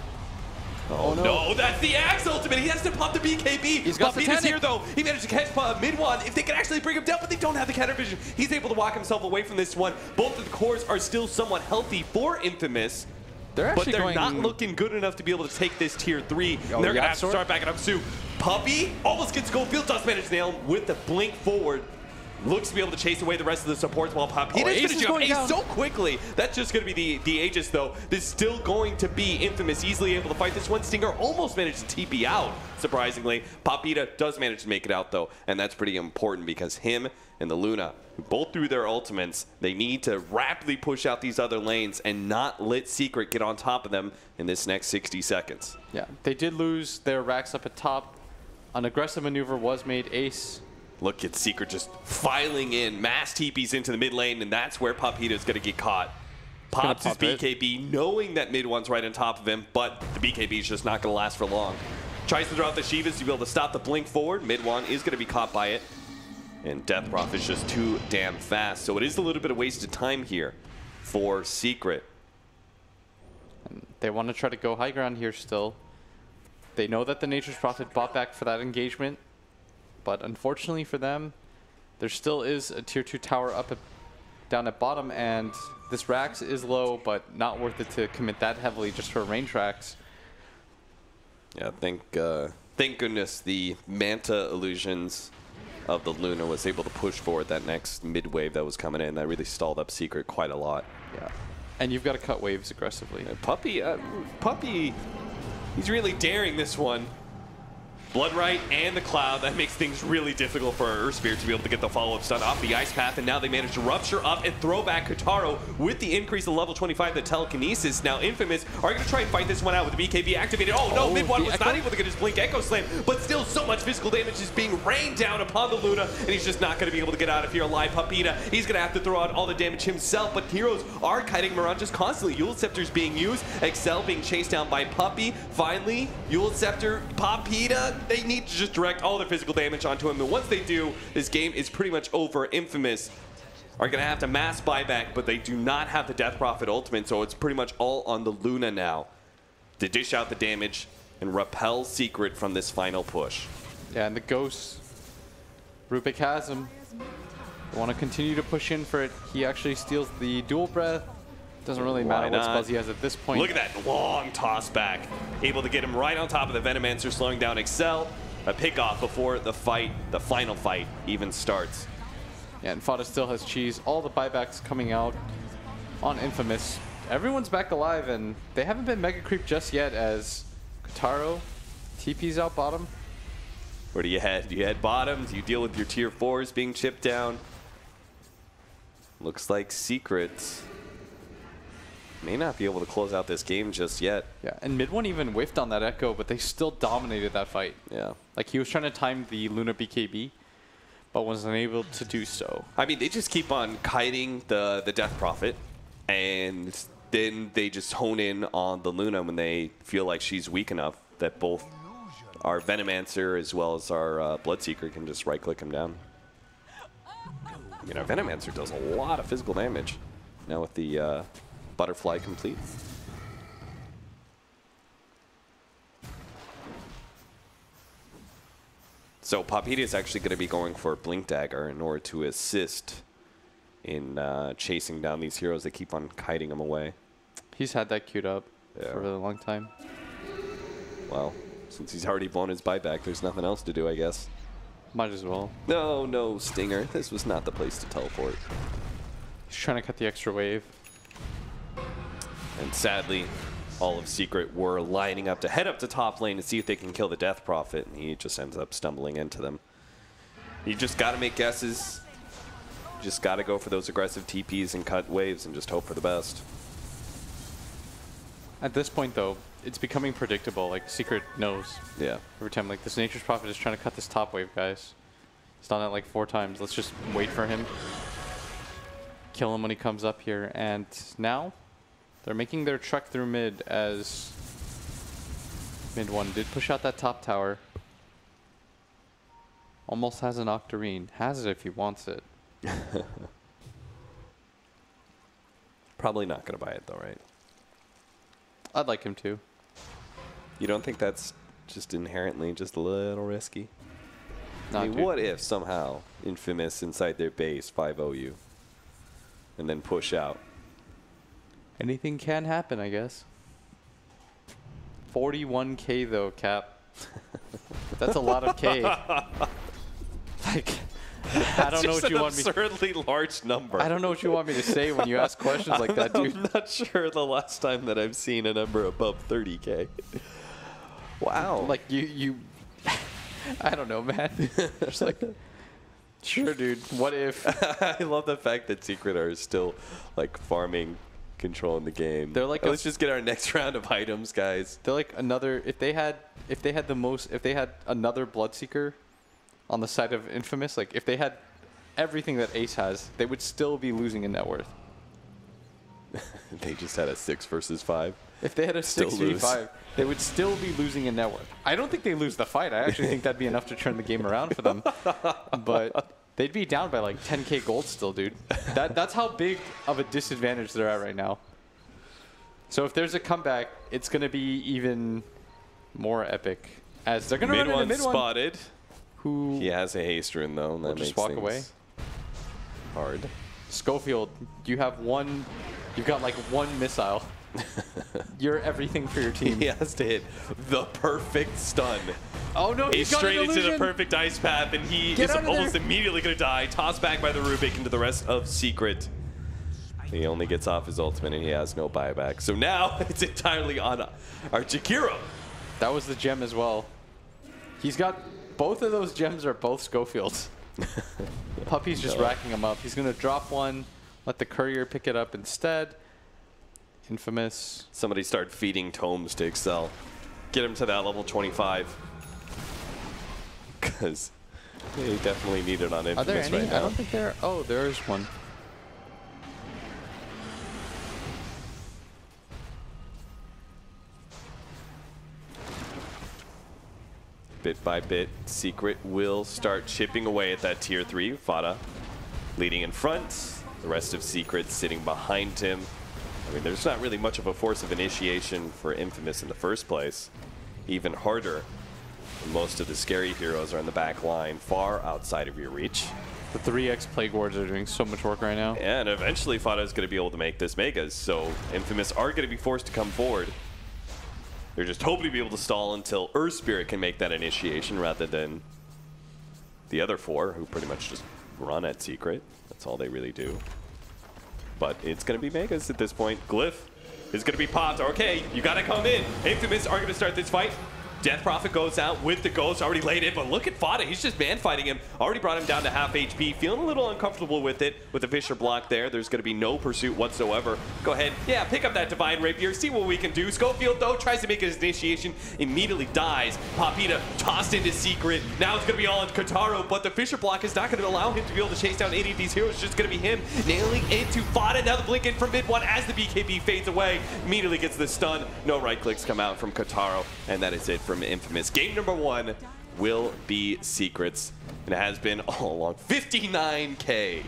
Oh, no, that's the Axe ultimate. He has to pop the BKB. He's got Peter's here, though. He managed to catch mid-1. If they can actually bring him down, but they don't have the counter vision. He's able to walk himself away from this one. Both of the cores are still somewhat healthy for Infamous. But they're not looking good enough to be able to take this tier 3. They're going to have to start backing up soon. Puppey almost gets Schofield, does manage to nail him with the blink forward. Looks to be able to chase away the rest of the supports while Papita's finishing up Ace so quickly. That's just going to be the Aegis, though. This is still going to be Infamous, easily able to fight this one. Stinger almost managed to TP out, surprisingly. Papita does manage to make it out, though, and that's pretty important because him and the Luna, both through their ultimates, they need to rapidly push out these other lanes and not let Secret get on top of them in this next 60 seconds. Yeah, they did lose their racks up at top. An aggressive maneuver was made. Ace. Look at Secret just filing in, mass TPs into the mid lane, and that's where Papita is going to get caught. Pops his BKB, knowing that mid-1's right on top of him, but the BKB is just not going to last for long. Tries to throw out the Shivas to be able to stop the blink forward. Mid-1 is going to be caught by it. And Deathroth is just too damn fast. So it is a little bit of wasted time here for Secret. And they want to try to go high ground here still. They know that the Nature's Prophet bought back for that engagement. But unfortunately for them, there still is a tier 2 tower down at bottom. And this Rax is low, but not worth it to commit that heavily just for range Rax. Yeah, thank goodness the Manta illusions of the Luna was able to push forward that next mid wave that was coming in. That really stalled up Secret quite a lot. Yeah, and you've got to cut waves aggressively. Puppey, he's really daring this one. Bloodright and the Cloud, that makes things really difficult for Earthspear to be able to get the follow-up stun off the Ice Path, and now they manage to rupture up and throw back Kataro with the increase of level 25, the Telekinesis. Now Infamous are going to try and fight this one out with the BKB activated. Oh no, mid-1 was not able to get his Blink Echo Slam, but still so much physical damage is being rained down upon the Luna, and he's just not going to be able to get out of here alive. Papita, he's going to have to throw out all the damage himself, but heroes are kiting him around just constantly. Eul Scepter's being used, Excel being chased down by Puppey. Finally, Eul Scepter, Papita, they need to just direct all their physical damage onto him, and once they do, this game is pretty much over. Infamous are going to have to mass buyback, but they do not have the Death Prophet ultimate, so it's pretty much all on the Luna now to dish out the damage and repel Secret from this final push. Yeah, and the Ghost, Rubik has him. They want to continue to push in for it. He actually steals the Dual Breath. Doesn't really matter what spells he has at this point. Look at that long toss back. Able to get him right on top of the Venomancer, slowing down Excel. A pick off before the fight, the final fight, even starts. Yeah, and Fada still has cheese. All the buybacks coming out on Infamous. Everyone's back alive, and they haven't been mega creep just yet as Kataro TP's out bottom. Where do you head? Do you head bottom? Do you deal with your tier 4s being chipped down? Looks like Secrets may not be able to close out this game just yet. Yeah, and mid-1 even whiffed on that Echo, but they still dominated that fight. Yeah. Like, he was trying to time the Luna BKB, but was unable to do so. I mean, they just keep on kiting the Death Prophet, and then they just hone in on the Luna when they feel like she's weak enough that both our Venomancer as well as our Bloodseeker can just right-click him down. I mean, our Venomancer does a lot of physical damage. Now with the Butterfly complete. So Papita is actually going to be going for Blink Dagger in order to assist in chasing down these heroes that keep on kiting him away. He's had that queued up Yeah. for a really long time. Well, since he's already blown his buyback, there's nothing else to do, I guess. Might as well. No, no, Stinger. This was not the place to teleport. He's trying to cut the extra wave. And sadly, all of Secret were lining up to head up to top lane to see if they can kill the Death Prophet, and he just ends up stumbling into them. You just got to make guesses. Just got to go for those aggressive TPs and cut waves and just hope for the best. At this point, though, it's becoming predictable. Like, Secret knows. Yeah. Every time, like, this Nature's Prophet is trying to cut this top wave, guys. He's done that like 4 times. Let's just wait for him. Kill him when he comes up here. And now, they're making their trek through mid as mid one did push out that top tower. Almost has an Octarine. Has it if he wants it. Probably not going to buy it, though, right? I'd like him to. You don't think that's just inherently just a little risky? Nah, I mean, dude. what if somehow Infamous inside their base 5-0 you and then push out? Anything can happen, I guess. 41K though, Cap. That's a lot of K. Like, I don't know what you want me. Absurdly large number. I don't know what you want me to say when you ask questions like that, dude. I'm not sure the last time that I've seen a number above 30K. Wow. Like you. I don't know, man. Just like, sure, dude. What if I love the fact that Secret are still like farming, controlling the game. They're like let's just get our next round of items, guys. they're like another? If they had another Bloodseeker on the side of Infamous, like if they had everything that Ace has, they would still be losing in net worth. They just had a 6 versus 5. If they had a Still 6v5, they would still be losing in net worth. I don't think they lose the fight. I actually think that'd be enough to turn the game around for them. But they'd be down by like 10k gold still, dude. That's how big of a disadvantage they're at right now. So if there's a comeback, it's going to be even more epic. As they're going to run into mid one. Spotted. Who He has a haste rune though, and that will just makes walk things away. hard. Schofield, you have one. You've got like one missile. You're everything for your team. He has to hit the perfect stun. Oh no, He's he's got straight an into the illusion. perfect ice path, and he Get is out of almost there. immediately going to die. Tossed back by the Rubik into the rest of Secret. He only gets off his ultimate, and he has no buyback. So now it's entirely on our Jakiro. That was the gem as well. He's got both of those gems are both Schofields. Puppy's just racking them up. He's going to drop one, let the courier pick it up instead. Infamous. Somebody start feeding tomes to Excel. Get him to that level 25. Because they definitely need it on Infamous Are there any? right now. I don't think there are. Oh, there is one. Bit by bit, Secret will start chipping away at that tier 3. Fada leading in front. The rest of Secret sitting behind him. I mean, there's not really much of a force of initiation for Infamous in the first place. Even harder. Most of the scary heroes are in the back line, far outside of your reach. The 3x Plague Wards are doing so much work right now. And eventually Fada is going to be able to make this Megas, so Infamous are going to be forced to come forward. They're just hoping to be able to stall until Earth Spirit can make that initiation rather than the other 4 who pretty much just run at Secret. That's all they really do. But it's going to be Megas at this point. Glyph is going to be popped. Okay, you got to come in. Infamous are going to start this fight. Death Prophet goes out with the Ghost, already laid in, but look at Fada. He's just man-fighting him. Already brought him down to half HP. Feeling a little uncomfortable with it. With the Fisher block there, there's going to be no pursuit whatsoever. Go ahead. Yeah, pick up that Divine Rapier. See what we can do. Schofield, though, tries to make his initiation. Immediately dies. Papita tossed into Secret. Now it's going to be all on Kotaro, but the Fisher block is not going to allow him to be able to chase down any of these heroes. It's just going to be him nailing into Fada. Now the blink in from mid one as the BKB fades away. Immediately gets the stun. No right clicks come out from Kotaro, and that is it from Infamous. Game number 1 will be Secrets, and it has been all along. 59K.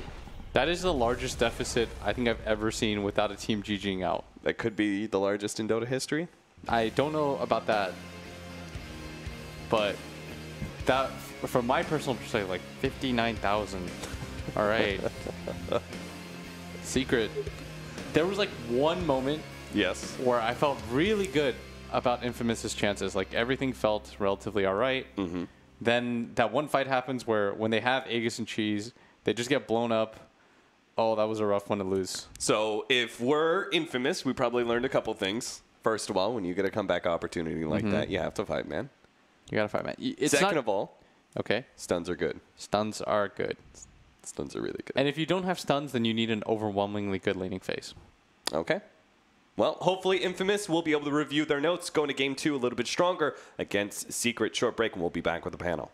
That is the largest deficit I think I've ever seen without a team GGing out. That could be the largest in Dota history. I don't know about that, but that, from my personal perspective, like 59,000. All right. Secret. There was like one moment Yes. where I felt really good about Infamous's chances. Like, everything felt relatively all right. Then that one fight happens where when they have Aegis and Cheese, they just get blown up. Oh, that was a rough one to lose. So if we're Infamous, we probably learned a couple things. First of all, when you get a comeback opportunity like that, you have to fight, man. You gotta fight, man. It's Second not, of all, okay, stuns are good. stuns are good. Stuns are really good. And if you don't have stuns, then you need an overwhelmingly good laning phase. Okay. Well, hopefully Infamous will be able to review their notes going to game 2 a little bit stronger against Secret. Short break, and we'll be back with the panel.